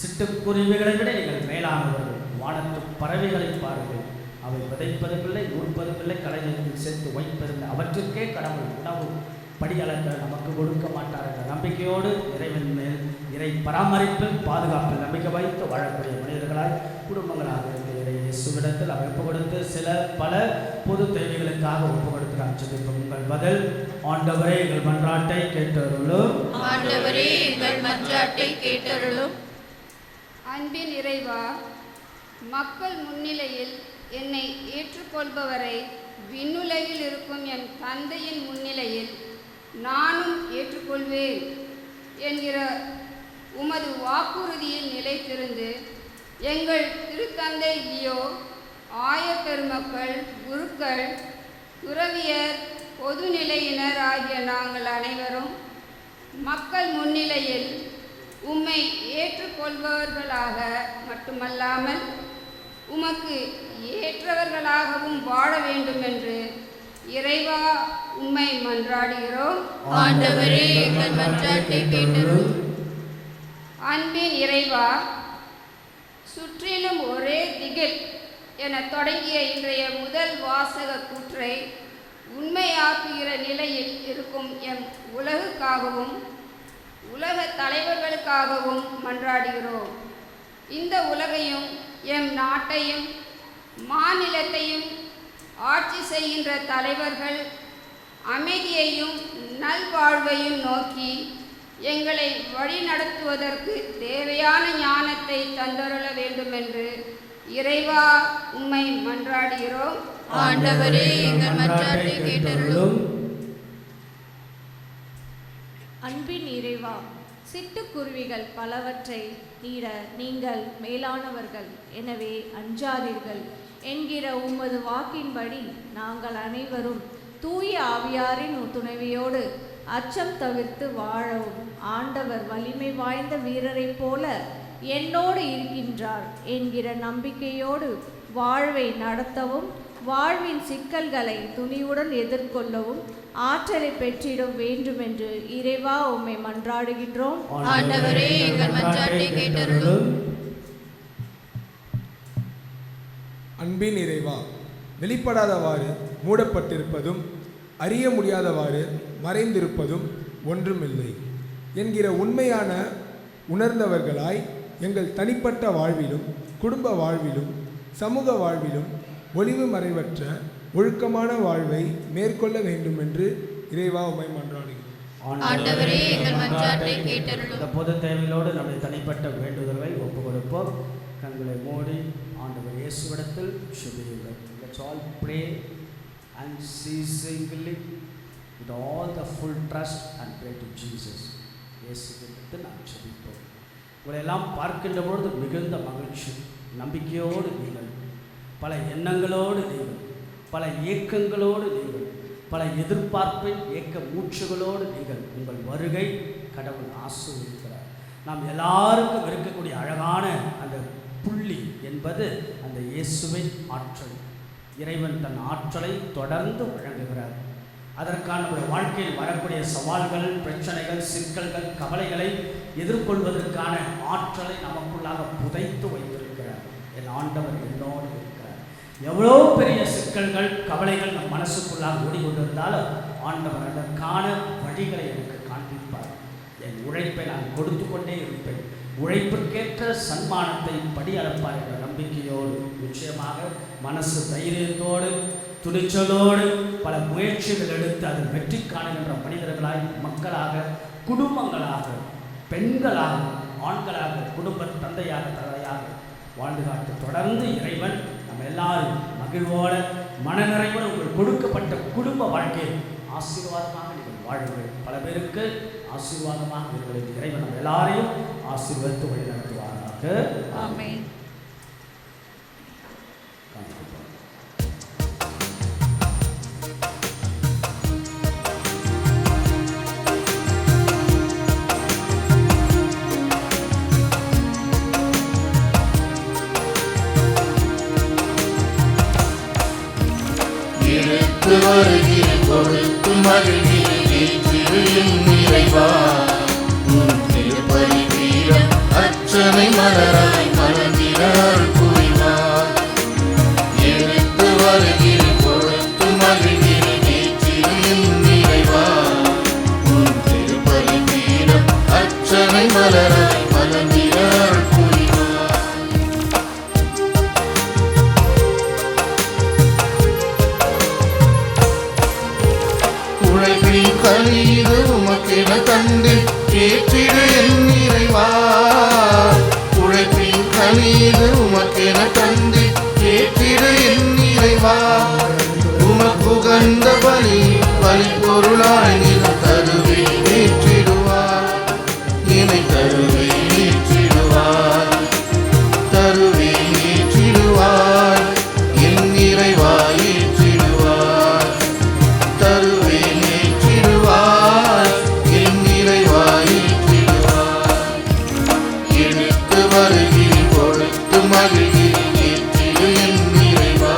சிட்டுக்குருவிகளை விட நீங்கள் மேலானவர்கள். வானத்து பறவைகளை பாருங்கள், அவை விதைப்பதுமில்லை, நூற்பதுமில்லை, கலைஞர்கள் சேர்த்து வைப்பதில்லை. அவற்றுக்கே கடவுள் உணவு படியளக்க நமக்கு கொடுக்க மாட்டார் என்ற நம்பிக்கையோடு இறைவன் மேல், இறை பராமரிப்பில், பாதுகாப்பில் நம்பிக்கை வைத்து வாழக்கூடிய மனிதர்களாய் குடும்பங்களாக இருக்கிற இயேசுவிடத்தில் அமைப்பு கொடுத்து பல பொது தேவைகளுக்காக ஒப்பு கொடுக்கிறார். ஜெபிப்போம். உங்கள் பதில்: ஆண்டவரே எங்கள் மன்றாட்டை கேட்டருளும். ஆண்டவரே எங்கள் மன்றாட்டை கேட்டருளும். அன்பின் இறைவா, மக்கள் முன்னிலையில் என்னை ஏற்றுக்கொள்பவரை விண்ணுலகில் இருக்கும் என் தந்தையின் முன்னிலையில் நானும் ஏற்றுக்கொள்வேன் என்கிற உமது வாக்குறுதியில் நிலைத்திருந்து எங்கள் திருத்தந்தை லியோ, ஆயர் பெருமக்கள், குருக்கள், துறவியர், பொதுநிலையினர் ஆகிய நாங்கள் அனைவரும் மக்கள் முன்னிலையில் உம்மை ஏற்றுக்கொள்பவர்களாக மட்டுமல்லாமல் உமக்கு ஏற்றவர்களாகவும் வாழ வேண்டும் என்று இறைவா உம்மை மன்றாடுகிறோம். ஆண்டவரே எங்கள் மன்றாட்டை கேட்டருளும். அன்பின் இறைவா, சுற்றிலும் ஒரே திகில் என தொடங்கிய இன்றைய முதல் வாசக கூற்றை உண்மையாக்குகிற நிலையில் இருக்கும் எம் உலகுக்காகவும் உலக தலைவர்களுக்காகவும் மன்றாடுகிறோம். இந்த உலகையும் எம் நாட்டையும் மாநிலத்தையும் ஆட்சி செய்கின்ற தலைவர்கள் அமைதியையும் நல்வாழ்வையும் நோக்கி எங்களை வழிநடத்துவதற்கு தேவையான ஞானத்தை தந்தருள வேண்டும் என்று இறைவா உம்மை மன்றாடுகிறோம். ஆண்டவரே எங்கள் மன்றாட்டை கேட்டருளும். அன்பின் இறைவா, சிட்டுக்குருவிகள் பலவற்றை நீட நீங்கள் மேலானவர்கள், எனவே அஞ்சாதீர்கள் என்கிற உமது வாக்கின்படி நாங்கள் அனைவரும் தூய ஆவியாரின் துணைவியோடு அச்சம் தவிர்த்து வாழவும், ஆண்டவர் வலிமை வாய்ந்த வீரரைப் போல என்னோடு இருக்கின்றார் என்கிற நம்பிக்கையோடு வாழ்வை நடத்தவும், வாழ்வின் சிக்கல்களை துணிவுடன் எதிர்கொள்ளவும் ஆற்றலை பெற்றிட வேண்டும் என்று இறைவா உம்மை மன்றாடுகின்றோம். ஆண்டவரே எங்கள் மன்றாட்டை கேட்டருளும். அன்பின் இறைவா, வெளிப்படாதவாறு மூடப்பட்டிருப்பதும் அறிய முடியாதவாறு மறைந்திருப்பதும் ஒன்றுமில்லை என்கிற உண்மையான உணர்ந்தவர்களாய் எங்கள் தனிப்பட்ட வாழ்விலும் குடும்ப வாழ்விலும் சமூக வாழ்விலும் ஒளிவு மறைவற்ற ஒழுக்கமான வாழ்வை மேற்கொள்ள வேண்டும் என்று இறைவா உம்மை மன்றாடுகிறோம். ஆண்டவரே எங்கள் மன்றாட்டை கேட்டருளும். இந்த பொது தேவையோடு நம்முடைய தனிப்பட்ட வேண்டுதல்களை ஒப்பு கொடுப்போம். கண்களை மூடி ஆண்டவர் இயேசுவிடத்தில் ஜெபியுங்கள். Let's all pray unceasingly with all the full trust and pray to Jesus. இயேசுவிடத்தில் நாம் ஜெபிப்போம். உங்களை எல்லாம் பார்க்கின்ற பொழுது மிகுந்த மகிழ்ச்சி, நம்பிக்கையோடு நீங்கள், பல எண்ணங்களோடு நீங்கள், பல ஏக்கங்களோடு நீங்கள், பல எதிர்பார்ப்பின் ஏக்க மூச்சுகளோடு நீங்கள் உங்கள் வருகை கடவுள் ஆசீர்வதிக்கிறார். நாம் எல்லாருக்கும் இருக்கக்கூடிய அழகான அந்த புள்ளி என்பது அந்த இயேசுவின் ஆற்றல். இறைவன் தன் ஆற்றலை தொடர்ந்து வழங்குகிறார். அதற்கான ஒரு வாழ்க்கையில் வரக்கூடிய சவால்கள், பிரச்சனைகள், சிக்கல்கள், கவலைகளை எதிர்கொள்வதற்கான ஆற்றலை நமக்குள்ளாக புதைத்து வைத்திருக்கிறார். என் ஆண்டவர் என்னோடு இருக்கிறார். எவ்வளோ பெரிய சிக்கல்கள், கவலைகள் நம் மனசுக்குள்ளாக ஓடிக்கொண்டிருந்தாலும் ஆண்டவர் அதற்கான வழிகளை எனக்கு காண்பிப்பார். என் உழைப்பை நான் கொடுத்து கொண்டே இருப்பேன். உழைப்புக்கேற்ற சன்மானத்தை படியளப்பார் என்ற நம்பிக்கையோடு, நிச்சயமாக மனசு தைரியத்தோடு, துணிச்சலோடு பல முயற்சிகள் எடுத்து அதில் வெற்றி காணுகின்ற மனிதர்களாய், மக்களாக, குடும்பங்களாக, பெண்களாக, ஆண்களாக, குடும்ப தந்தையாக, தந்தையாக வாழ்ந்து காட்டு தொடர்ந்து இறைவன் நம்ம எல்லாரும் மகிழ்வோட மனநிறைவோடு உங்கள் கொடுக்கப்பட்ட குடும்ப வாழ்க்கையை ஆசீர்வாதமாக நீங்கள் வாழுங்கள். பல பேருக்கு ஆசீர்வாதமாக இருக்கிறது. இறைவன் நம்ம எல்லாரையும் ஆசீர்வதித்து வழி நடத்துவாராக. ஆமென். வருகிறேன், கொடுத்து மகிழ்கிறேன் இறைவா. உன் திருப்பலிபீடம் அர்ச்சனை மலராய் மலர்ந்திட அருள் புரிவாய். உழைப்பின் கனிது உமக்கென தந்து ஏற்றிடு என் இறைவா. உழைப்பின் கனிது உமக்கென தந்து ஏற்றிடு என் இறைவா. உமக்குகந்த பலி பலிப்பொருளாய் நீர் தருவே ஏற்றிடுவார். என்னை தருவே ஏற்றிடுவார். தருவே ஏற்றிடுவார். என் இறைவா ஏற்றிடுவார். தருவே ஏற்றிடுவார். என் இறைவா ஏற்றிடுவார். எடுத்து வருகிறேன் கொடுத்து மகிழ்கிறேன் ஏற்றிடு என் இறைவா.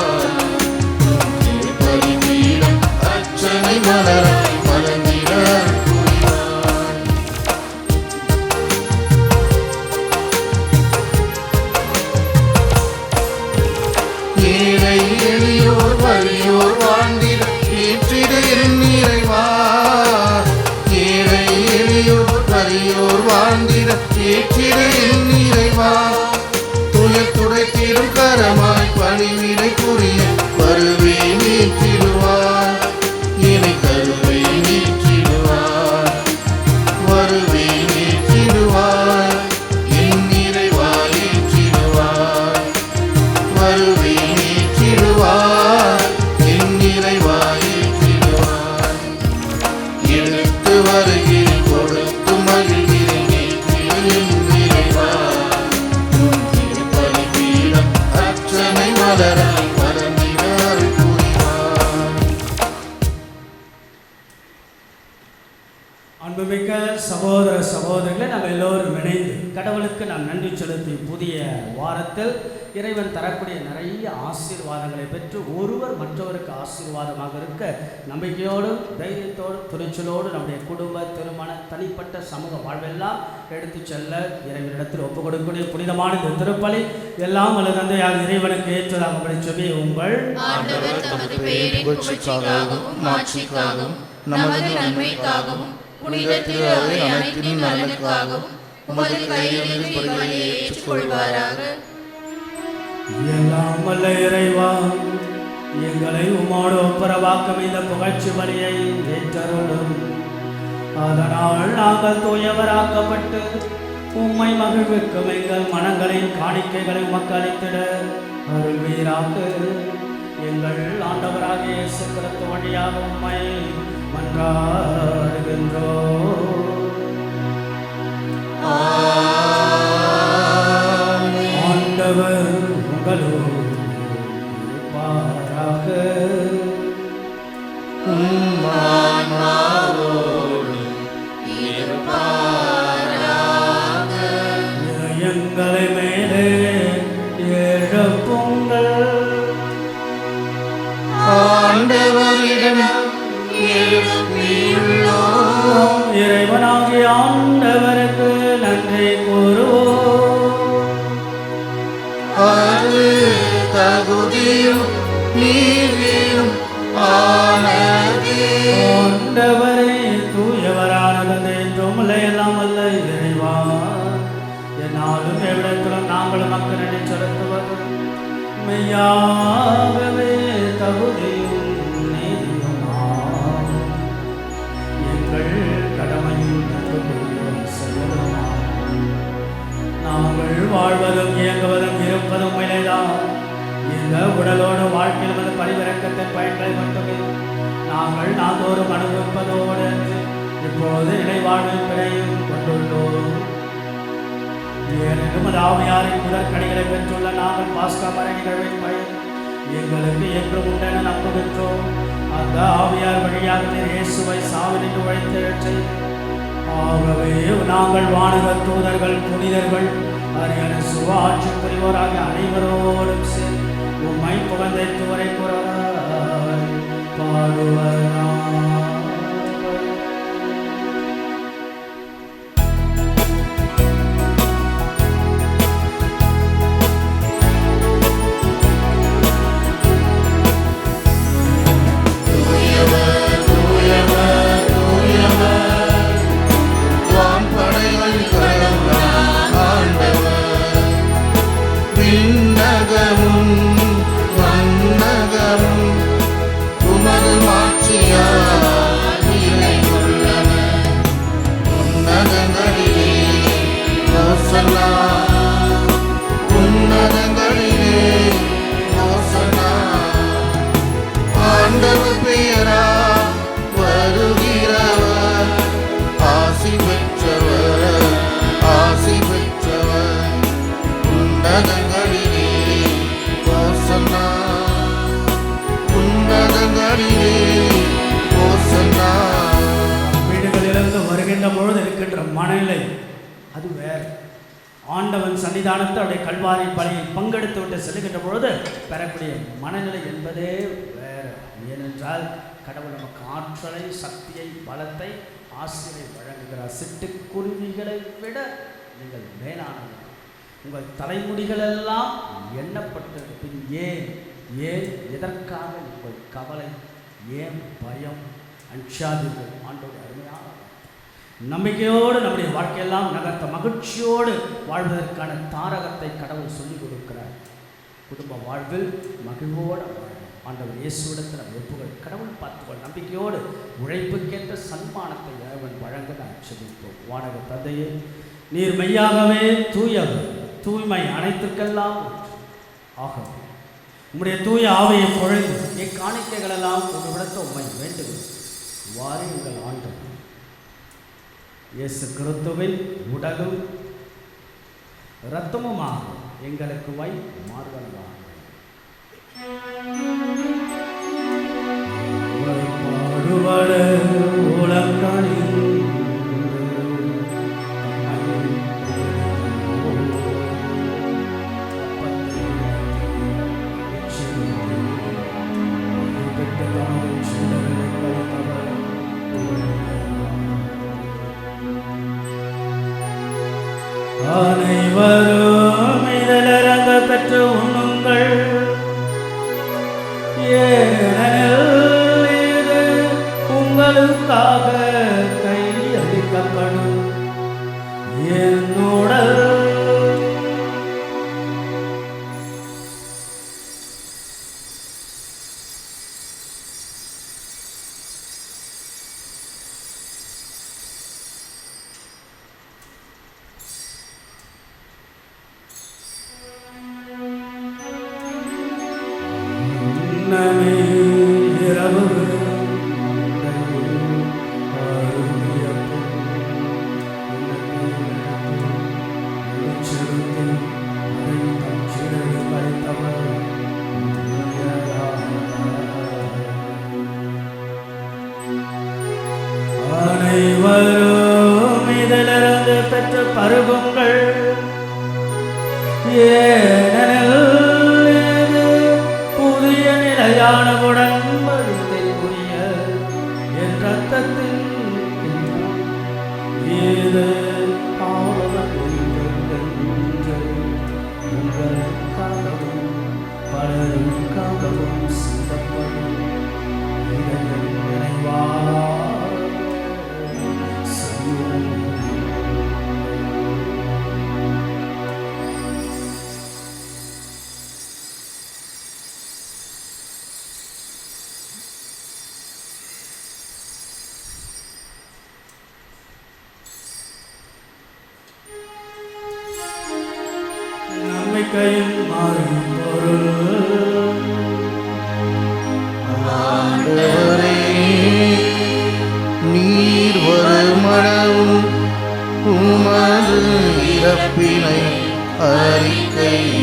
பலிபீடம் அர்ச்சனை மலராய் மலர்ந்திட புரிவார். ஏழை எளியோர் வலியோர் வாழ்ந்திட ஏற்றிடு என் இறைவா. ஏழை எளியோர் வலியோர் வாழ்ந்திட ஏற்றிடு என் இறைவா. துயர் துடைத்திடும் கரமாய் பணிவிடை புரிய வருவே நீற்றிடுவார். என்னை தருவே நீற்றிடுவார். வருவே நீற்றிடுவார். என் இறைவா ஏற்றிடுவார். வருவே நீற்றிடுவார். என் இறைவா ஏற்றிடுவார். எடுத்து வருகிறேன் கொடுத்து மகிழ்கிறேன் ஏற்றிடு என் இறைவா. பலிபீடம் அர்ச்சனை மலராய் மலர்ந்திட புரிவார். அன்புமிக்க சகோதர சகோதரிகளை நாம் எல்லோரும் இணைந்து கடவுளுக்கு நாம் நன்றி செலுத்தி புதிய வாரத்தில் இறைவன் தரக்கூடிய நிறைய ஆசீர்வாதங்களை பெற்று ஒருவர் மற்றவருக்கு ஆசீர்வாதமாக இருக்க நம்பிக்கையோடும் தைரியத்தோடும் துணிச்சலோடு நம்முடைய குடும்ப திருமண தனிப்பட்ட சமூக வாழ்வெல்லாம் எடுத்து செல்ல இறைவனிடத்தில் ஒப்புக் கொடுக்கக்கூடிய புனிதமான இந்த திருப்பலி எல்லாம் அல்லது தந்தையாக இறைவனுக்கு ஏற்றதாக சொல்லி உங்கள் ஆண்டவர் தமது பெயரின் புகழ்ச்சிக்காகவும் மாட்சிக்காகவும் நமது நன்மைக்காகவும் புனித திரு அவை அனைத்தின் நலனுக்காகவும் உமது கையிலிருந்து இப்பலியை ஏற்றுக்கொள்வாராக. எல்லாம் வல்ல இறைவா, எங்களை உமோடு ஒப்புரவாக்கும் இந்த புகழ்ச்சி பலியை ஏற்றருளும். அதனால் நாங்கள் தூயவராக்கப்பட்டு உம்மை மகிழ்விக்கும் எங்கள் மனங்களின் காணிக்கைகளை உமக்கு அளித்திட அருள்வீராக. எங்கள் ஆண்டவராகிய இயேசு கிறிஸ்து வழியாக உம்மை மன்றாடுகின்றோம். ஆண்டவர் உங்களோடு இருப்பாராக. எங்களை மேலே எழுப்புங்கள். ஆண்டவரிடம் எழுப்பியுள்ளோம். இறைவனாகிய ஆண்டவருக்கு நன்றி கூறுவோம். அது தகுதியும் நீதியும் ஆனதே. ஆண்டவரே தூயவரானது என்றும் எல்லாம் அல்ல இறைவா, என்னாலும் எவ்விடத்திலும் நாங்கள் மக்கள் நன்றி செலுத்துவது மெய்யாகவே தகுதியும் நீதியுமாம். எங்கள் கடமையும் செயலுமாம். நாங்கள் வாழ்வதும் இயங்குவதும் இருப்பதும் உண்மையிலேதான். இந்த உடலோடு வாழ்க்கையில் வந்து பரிவிறக்கத்தின் பயன்களை மட்டுமே நாங்கள் நாள்தோறும் அனுபவிப்பதோடு இப்போது இணைவாழ்வின் பிறையும் கொண்டுள்ளோம். ஏனெனும் அது ஆவியாரின் முதற்கணிகளை பெற்றுள்ள நாங்கள் பாஸ்கா மறை நிகழ்வின் பயன் எங்களுக்கு என்றும் உண்டென நம்புகின்றோம். அந்த ஆவியார் வழியாக நீர் இயேசுவை சாவினின்று உழைத்து. ஆகவே நாங்கள் வானக தூதர்கள் புனிதர்கள் அரியணை சுவாட்சி புரிவோராக அனைவரோடும் சேர்ந்து உம்மை புகழ்ந்து உரை கூறாய் பாடுவதா. விண்ணகமும் மண்ணகமும் உமது மாட்சி வருகின்ற பொழுது இருக்கின்ற மனநிலை அது வேறு. ஆண்டவன் சன்னிதானத்தை அவருடைய கல்வாரி பலியில் பங்கெடுத்து விட்டு செல்லுகின்ற பொழுது பெறக்கூடிய மனநிலை என்பதே வேறு. ஏனென்றால் கடவுள் நமக்கு ஆற்றலை, சக்தியை, பலத்தை, ஆசிரியை வழங்குகிறார். சிட்டுக்குருவிகளை விட நீங்கள் மேலானது. உங்கள் தலைமுடிகளெல்லாம் எண்ணப்பட்டது. பின் ஏன் எதற்காக உங்கள் கவலை, ஏன் பயம்? அஞ்சாதீர்கள். ஆண்டோட அருமையான நம்பிக்கையோடு நம்முடைய வாழ்க்கையெல்லாம் நகர்த்த மகிழ்ச்சியோடு வாழ்வதற்கான தாரகத்தை கடவுள் சொல்லிக் கொடுக்கிறார். குடும்ப வாழ்வில் மகிழ்வோடு ஆண்டவர் இயேசுவிடத்தில் ஒப்புகள் கடவுள் பார்த்துக்கொள். நம்பிக்கையோடு உழைப்புக்கேற்ற சன்மானத்தை அவன் வழங்க நான் செபிப்போம். வானக தந்தையே, நீர் மெய்யாகவே தூயவர், தூய்மை அனைத்திற்கெல்லாம் ஆகும். உம்முடைய தூய ஆவையை பொழுது இக்காணிக்கைகளெல்லாம் ஒரு விடத்த உண்மை வேண்டுகிறோம். வாரி எங்கள் ஆண்டவர் இயேசு கிறிஸ்துவின் உடலும் இரத்தமுமாக எங்களுக்கு வை மாறுவதாக. பாடுபட உலகனில் அனைவரும் இதிலிறங்க பெற்று உண்ணுங்கள். ஏனெனில் இது உங்களுக்காக கையளிக்கப்படும் என் உடல். அனைவரும் இதிலிருந்து பெற்று பருகுங்கள். ஏனெனில் இது புதிய நிலையான உடன்படிக்கைக்குரிய என் இரத்தத்தின் இது உங்களுக்காகவும் பலருக்காகவும் சிந்தப்படும். இதன் நினைவாக நம்பிக்கையின் மாறும் பொருள். ஆண்டவரே, நீர் வருமளவும் உமது இறப்பினை அறிக்கையிடுகின்றோம்,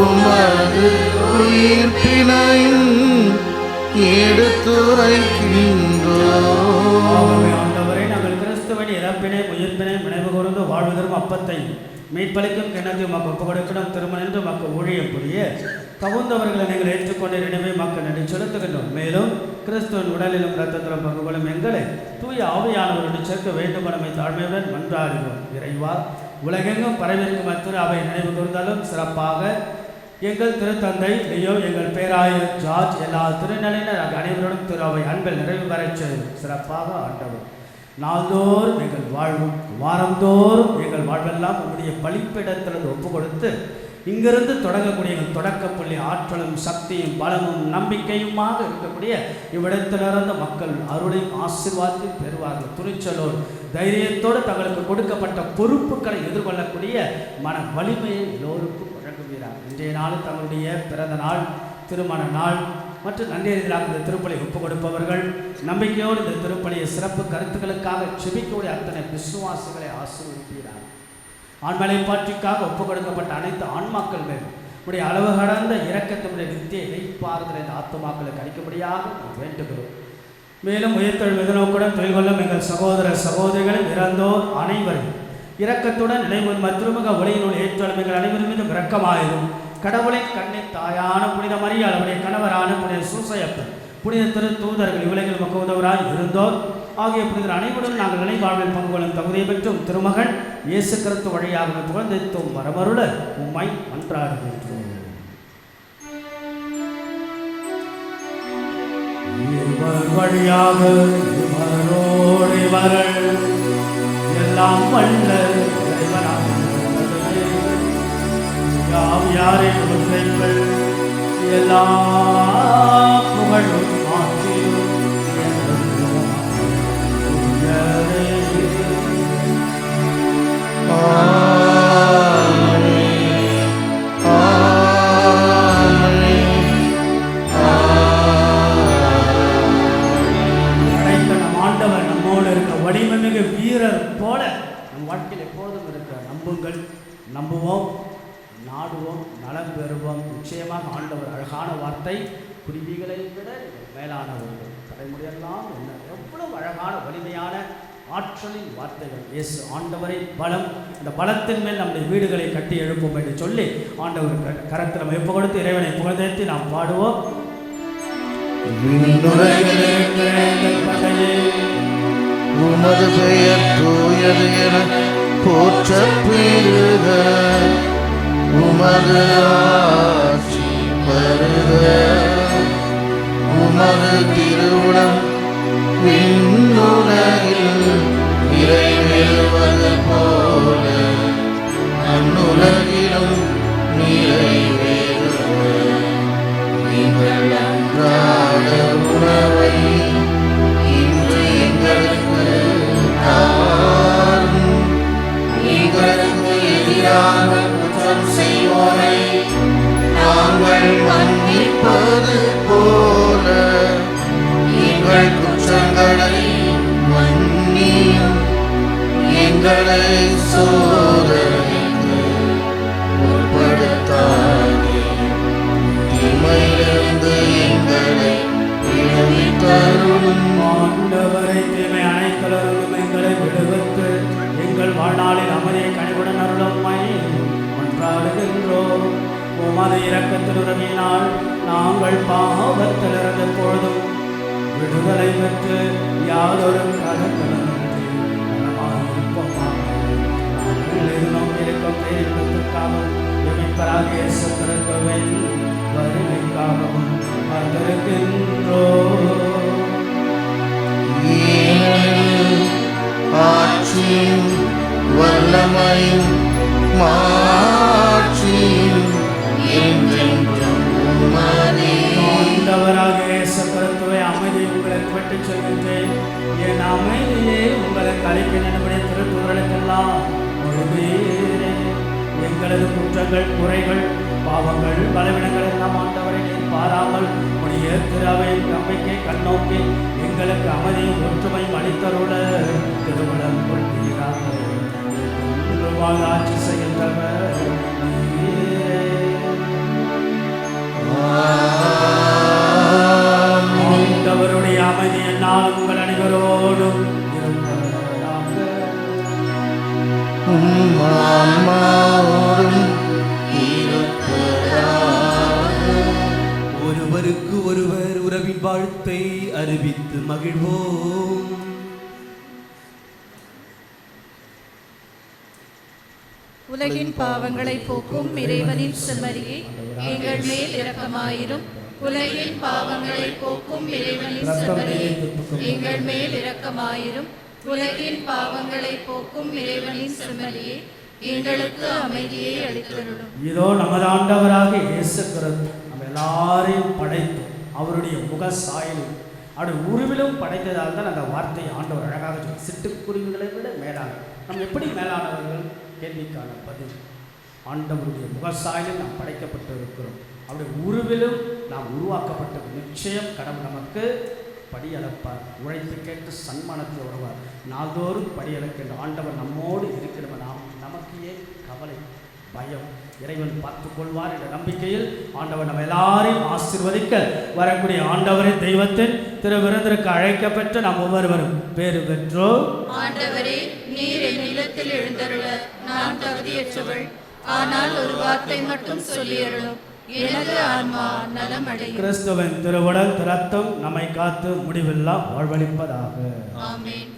உமது உயிர்ப்பினையும் எடுத்துரைக்கின்றோம். ஆண்டவரே, நாங்கள் கிறிஸ்துவின் இறப்பினை உயிர்ப்பினை நினைவு கூர்ந்து வாழ்வதற்கும் அப்பத்தை மீட்பளிக்கும் கிணத்தையும் மக்கள் ஒப்பு கொடுக்கணும். திருமணம் மக்கள் ஊழியம் புரிய தகுந்தவர்களை நீங்கள் ஏற்றுக்கொண்ட எனவே மக்கள் நன்றி செலுத்துகின்றோம். மேலும் கிறிஸ்துவின் உடலிலும் இரத்தத்திலும் பங்கு கொள்ளும் எங்களை தூய ஆவியானவருடன் சேர்க்க வேண்டும் நம்மை தாழ்மையுடன் மன்றாடுகிறோம். இறைவா, உலகெங்கும் பரவிருக்கும் அத்திரு அவை நினைவு கூர்ந்தாலும் சிறப்பாக எங்கள் திருத்தந்தை லியோ, எங்கள் பேராயர் ஜார்ஜ், எல்லா திருநிலையினர் அனைவரோடும் திரு அவை அன்பில் நிறைவு பெறச் சிறப்பாக ஆண்டவர் நாள்தோறும் எங்கள் வாழ்வும் வாரந்தோறும் எங்கள் வாழ்வெல்லாம் உங்களுடைய பலிப்பிடத்திலிருந்து ஒப்பு கொடுத்து இங்கிருந்து தொடங்கக்கூடிய எங்கள் தொடக்க புள்ளி ஆற்றலும் சக்தியும் பலமும் நம்பிக்கையுமாக இருக்கக்கூடிய இவ்விடத்திலிருந்து மக்கள் அருளையும் ஆசீர்வாதத்தையும் பெறுவார்கள். துணிச்சலோடு தைரியத்தோடு தங்களுக்கு கொடுக்கப்பட்ட பொறுப்புகளை எதிர்கொள்ளக்கூடிய மன வலிமையை எல்லோருக்கும் வழங்குகிறார். இன்றைய நாள் தங்களுடைய பிறந்த நாள், திருமண நாள் மற்றும் நன்றெறிதலாக இந்த திருப்பலி ஒப்புக் கொடுப்பவர்கள் நம்பிக்கையோடு இந்த திருப்பலியை சிறப்பு கருத்துக்களுக்காக செபிக்கக்கூடிய அத்தனை விசுவாசிகளை ஆசீர்வதிக்கிறார். ஆண்மலை பாற்றிக்காக ஒப்புக் கொடுக்கப்பட்ட அனைத்து ஆன்மாக்கள் மேல் உடைய அளவு கடந்த இரக்கத்தினுடைய நித்திய இணைப்பாறுதலை இந்த ஆத்துமாக்களுக்கு அளிக்கும்படியாக வேண்டுகிறோம். மேலும் உயிர்த்தெழும் எதிர்நோக்குடன் தொழில் கொள்ளும் எங்கள் சகோதர சகோதரிகளும் இறந்தோர் அனைவரும் இரக்கத்துடன் நினைவு மற்றுமிக ஒளியினுள் ஏற்றலும் எங்கள் அனைவரும் மீதும் இரக்கமாயிரும். கடவுளின் கண்ணை தாயான புனித மரியாள், அவருடைய கணவரான புனித சூசையப்பன், புனித திரு தூதர்கள், இவ்வுலகில் மக்க உதவராய் இருந்தோர் ஆகிய புனிதர் அனைவரும் நாங்கள் நிலைவாழ்வில் பங்கு கொள்ளும் தகுதியை பெற்றும் திருமகன் இயேசு கிறிஸ்து வழியாக புகழ்ந்தெத்தும் வரமருள உம்மை மன்றாடுகின்றோம். இவர் வழியாக இவரோடு இவர்கள் எல்லாம் வல்ல இறைவனாக யாரின் ஒன்றைகள் எல்லா புகழும் மாற்றியும் வடிவமிகு வீரர் போல நம் வாழ்க்கையில் எப்போதும் இருக்க நம்புங்கள், நம்புவோம், நாடுவோம், நலம் பெறுவோம். நிச்சயமாக ஆண்டவர் அழகான வார்த்தை, குருவிகளை விட மேலானவர்கள், தலைமுறையெல்லாம் என்ன எவ்வளவு அழகான வலிமையான ஆற்றலின் வார்த்தைகள். இயேசு ஆண்டவரை பலம், அந்த பலத்தின் மேல் நம்முடைய வீடுகளை கட்டி எழுப்போம் என்று சொல்லி ஆண்டவர் கரத்தில் நம்ம எப்போ கொடுத்து இறைவனை புகழ்ந்தேற்றி நாம் பாடுவோம். உமது பெயர் தூயது என போற்றப் பெறுக, உமது ஆட்சி வருக, உமது திருவுளம் விண்ணுலகில் நிறைவேறுவது போல அந்நுலகிலும் நிறைவேறுக. எங்கள் அன்றாட உணவை இன்று எங்களுக்கு தாரும். எங்களுக்கு எதிராக குற்றம் செய்வோரை நாங்கள் மன்னிப்பது போல எங்கள் குற்றங்களை மன்னியும். எங்களை சோதனைக்கு உட்படுத்தாதே, தீமையிலிருந்து எங்களை விடுவித்தருளும். ஆண்டவரை தீமை அனைத்தலரும் எங்களை விடுவித்து எங்கள் வாழ்நாளில் அமைதியை கனிவுடன் அருளும்மை மன்றாடுகின்றோம். உமது இரக்கத்தில் உதவியினால் நாங்கள் பாவத்திலிருந்து பொழுதும் விடுதலை பெற்று யாதொரு கலக்கலமின்றி நலமாயிருப்போமாக. நாங்கள் எதிர்நோக்கியிருக்கும் பேரின்பத்திற்காகவும் எமிப்பராக இயேசு கிறிஸ்துவின் வருகைக்காகவும் காத்திருக்கின்றோம். ஆட்சியும் வல்லமையும் மாட்சியும் என்றென்றும் உமதே. ஆண்டவராக இயேசு கிறிஸ்துவை அமைதி உங்களுக்கு விட்டுச் செல்கின்றேன், என் அமைதியை உங்களுக்கு அளிக்கிறேன் என்னுடைய திருத்தூதர்களுக்கெல்லாம் மொழிபெயர்க்கிறேன். எங்களது குற்றங்கள், குறைகள், பாவங்கள், பலவீனங்கள் எல்லாம் ஆண்டவரை நீர் பாராமல் உடைய திருவையின் நம்பிக்கை கண்ணோக்கி எங்களுக்கு அமைதியும் ஒற்றுமையும் அளித்தருள திருமணம் கொள்வீராக. ஆட்சி செய்கின்றவர் ஆண்டவருடைய அமைதி என்னால் உங்கள் அனைவரோடும் இருப்பதாக. ஒருவருக்கு ஒருவர் உறவின் வாழ்த்தை அறிவித்து மகிழ்வோம். உலகின் பாவங்களை போக்கும் இறைவனின் செம்மறியே, எங்கள் மேல் இரக்கமாயிரும். உலகின் பாவங்களை போக்கும் இறைவனின் செம்மறியே, எங்கள் மேல் இரக்கமாயிரும். உலகின் பாவங்களை போக்கும் இறைவனின் செம்மறியே, எங்களுக்கு அமைதியை அளித்தருளும். இதோ நமது ஆண்டவராக இயேசு கிறிஸ்து நம்ம எல்லாரையும் படைத்து அவருடைய முக சாயலும் அவருடைய உருவிலும் படைத்ததால் தான் அந்த வார்த்தையை ஆண்டவர் அழகாக சொல்லி, சிட்டுக்குருவிகளை விட மேலான நம்ம எப்படி மேலானவர்கள் கேள்விக்கான பதில். ஆண்டவருடைய முகசாயலில் நாம் படைக்கப்பட்டு இருக்கிறோம், அவருடைய உருவிலும் நாம் உருவாக்கப்பட்ட நிச்சயம் கடவுள் நமக்கு படியளப்பார். உழைப்பு கேட்டு சன்மானத்தை வருவார். நாள்தோறும் படியளக்கின்ற ஆண்டவர் நம்மோடு இருக்கிறவன். நமக்கு ஏன் கவலை? பயம் இறைவன் பார்த்துக் கொள்வார் என்ற நம்பிக்கையில் ஆண்டவர் நம்ம எல்லாரையும் ஆசீர்வதிக்க வரக்கூடிய ஆண்டவரின் தெய்வத்தின் திருவிருந்திற்கு அழைக்கப்பட்டு நாம் ஒவ்வொருவரும் பேறு பெற்றோம். ஆண்டவரே, நீர் என் இல்லத்தில் எழுந்தருள நான் தகுதியற்றவள். ஆனால் ஒரு வார்த்தை மட்டும் சொல்லியருளும், எனது ஆன்மா நலமடையும். கிறிஸ்துவின் திருவுடல் இரத்தம் நம்மை காத்து முடிவில்லா வாழ்வளிப்பதாக. ஆமென்.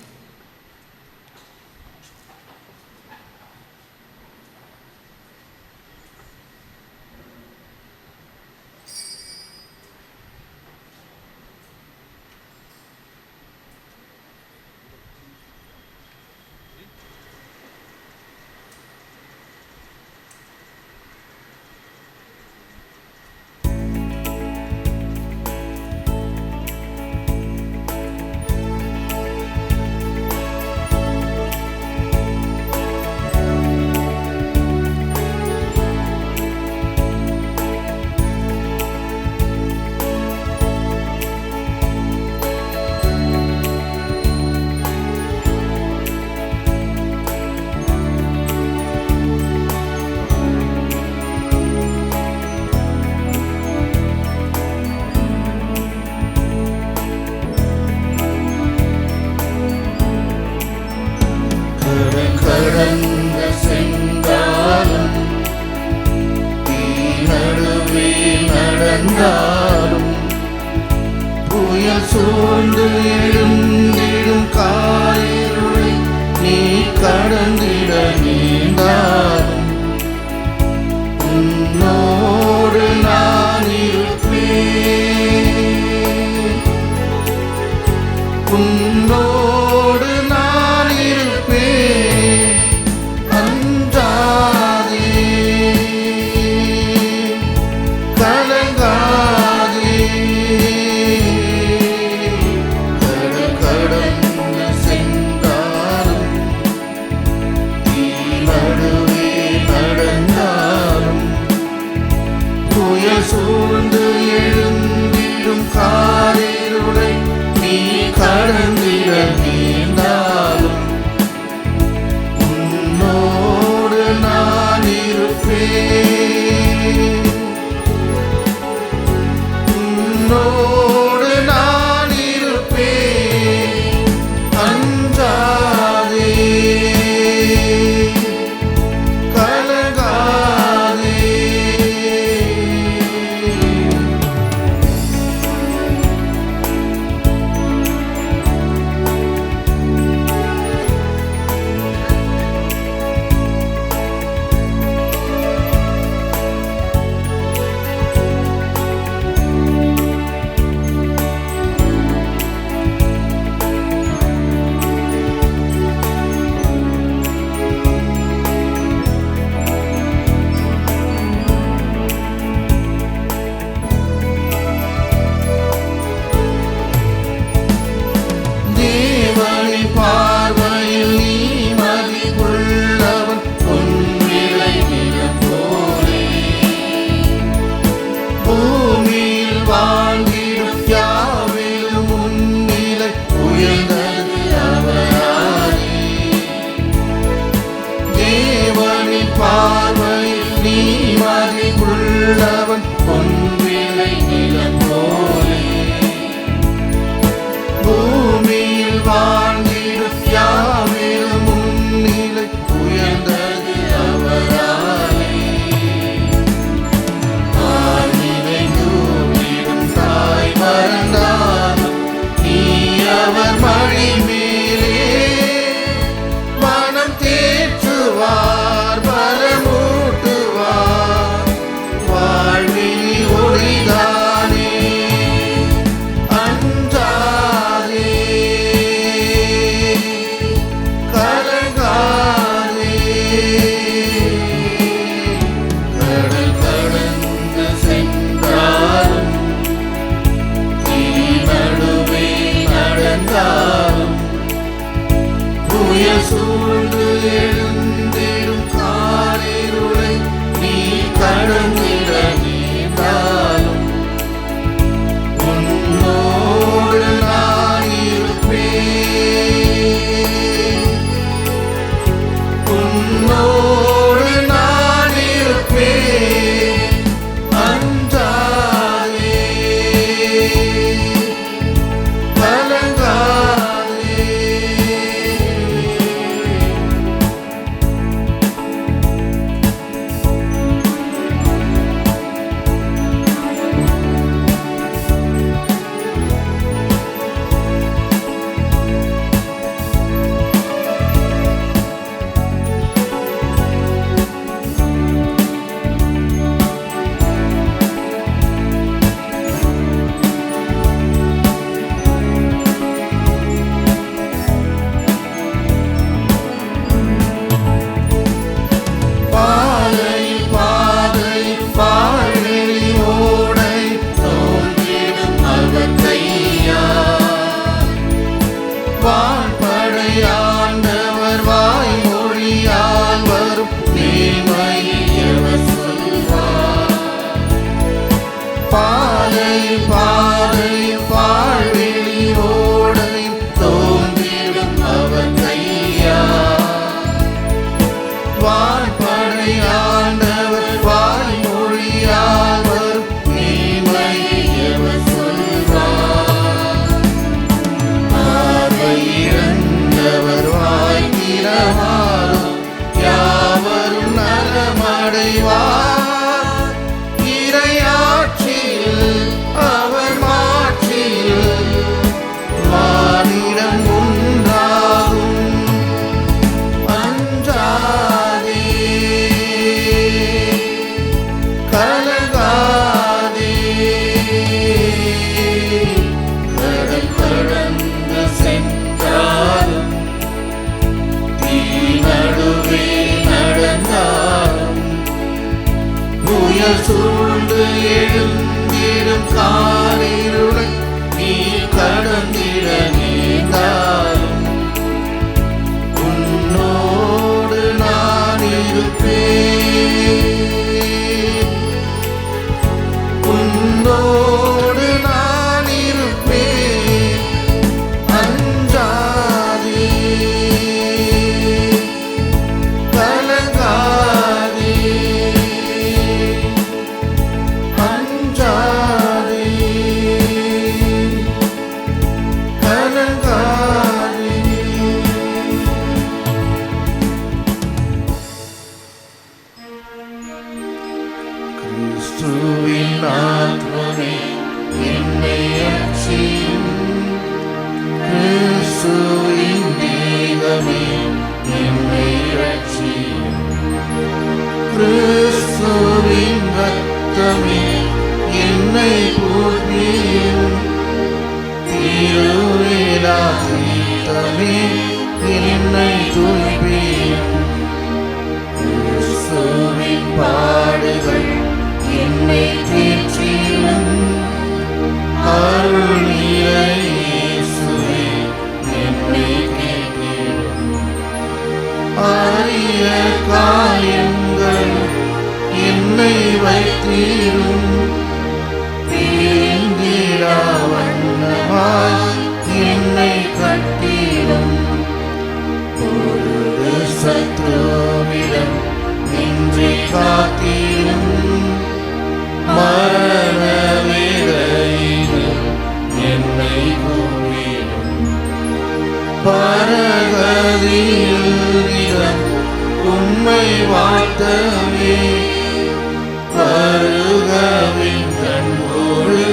கடந்த சென்றாலும் தீ நடுவே நடந்தாலும் புயல் சூழ்ந்து எழுந்திடும் காரிருளை நீ கடந்திட நீந்தாலும் உன்னோடு நான் இருப்பேன். உன்னோடு நான் இருப்பேன். அஞ்சாதே, கலங்காதே. கடல் கடந்து சென்றாலும் தீ நடுவே நடந்தாலும் புயல் சூழ்ந்து எழுந்திடும் காரிருளை நீ கடந்திட நீந்தாலும் உன்னோடு நான் இருப்பேன். உன்னோடு நான் இருப்பேன். அஞ்சாதே, கலங்காதே. தேவனின் பார்வையில் நீ மதிப்புள்ளவன், பொன்விளை நிலம் போலே. பூமியில் வாழ்ந்திடும் யாவிலும் உன்னிலை உயர்ந்தது அவராலே. தேவனின் பார்வையில் நீ மதிப்புள்ளவன், பொன்விளை நிலம் போலே. பூமியில் வாழ்ந்திடும் யாவிலும் உன்னிலை உயர்ந்தது அவராலே. ஆழ்நிலை தூவிடும் தாய் மறந்தாலும் நீ அவர் மழை மேலே. மனம் தேற்றுவார், பலமூட்டுவார், வாழ் திருவிழா தீர்த்தமே என்னை தூய்மையும் கிறிஸ்துவின் பாடுகள் என்னை தேற்றிடும் அருள் நிறை இயேசுவே என்னை கேட்டிடும் அரிய காயங்கள் என்னை வைத்திடும் பிரிந்திடா வண்ணமாய் என்னை கட்டிடும் பொருள் சத்ருவிடம் நின்று காத்திடும் மரண வேளையிலும் என்னை கூறிடும் பரகதியில் உண்மை வார்த்தவே வருகவின் கண்போடு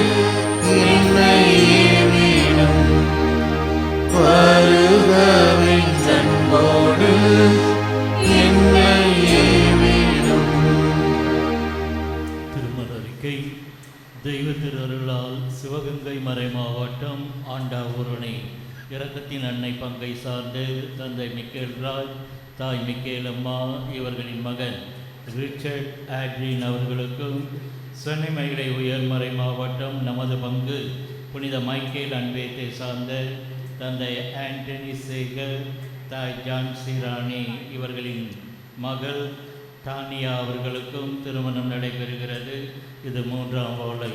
என்னை ஏவிடும் வருகவின் கண்போடு என்னை ஏவிடும். திருமணறிக்கை தெய்வ திருஅருளால் சிவகங்கை மறை மாவட்டம் ஆண்டாவூரணி இரக்கத்தின் அன்னை பங்கை சார்ந்து தந்தை மிக்கேல் ராஜ், தாய் மிக்கேலம்மா இவர்களின் மகன் ரிச்சர்ட் ஆட்ரின் அவர்களுக்கும் சென்னை மயிலை உயர்மறை மாவட்டம் நமது பங்கு புனித மைக்கேல் அன்பேத்தை சார்ந்த தந்தை ஆண்டனி சேகர், தாய் ஜான்சி ராணி இவர்களின் மகள் டானியா அவர்களுக்கும் திருமணம் நடைபெறுகிறது. இது 3ஆம் ஓலை.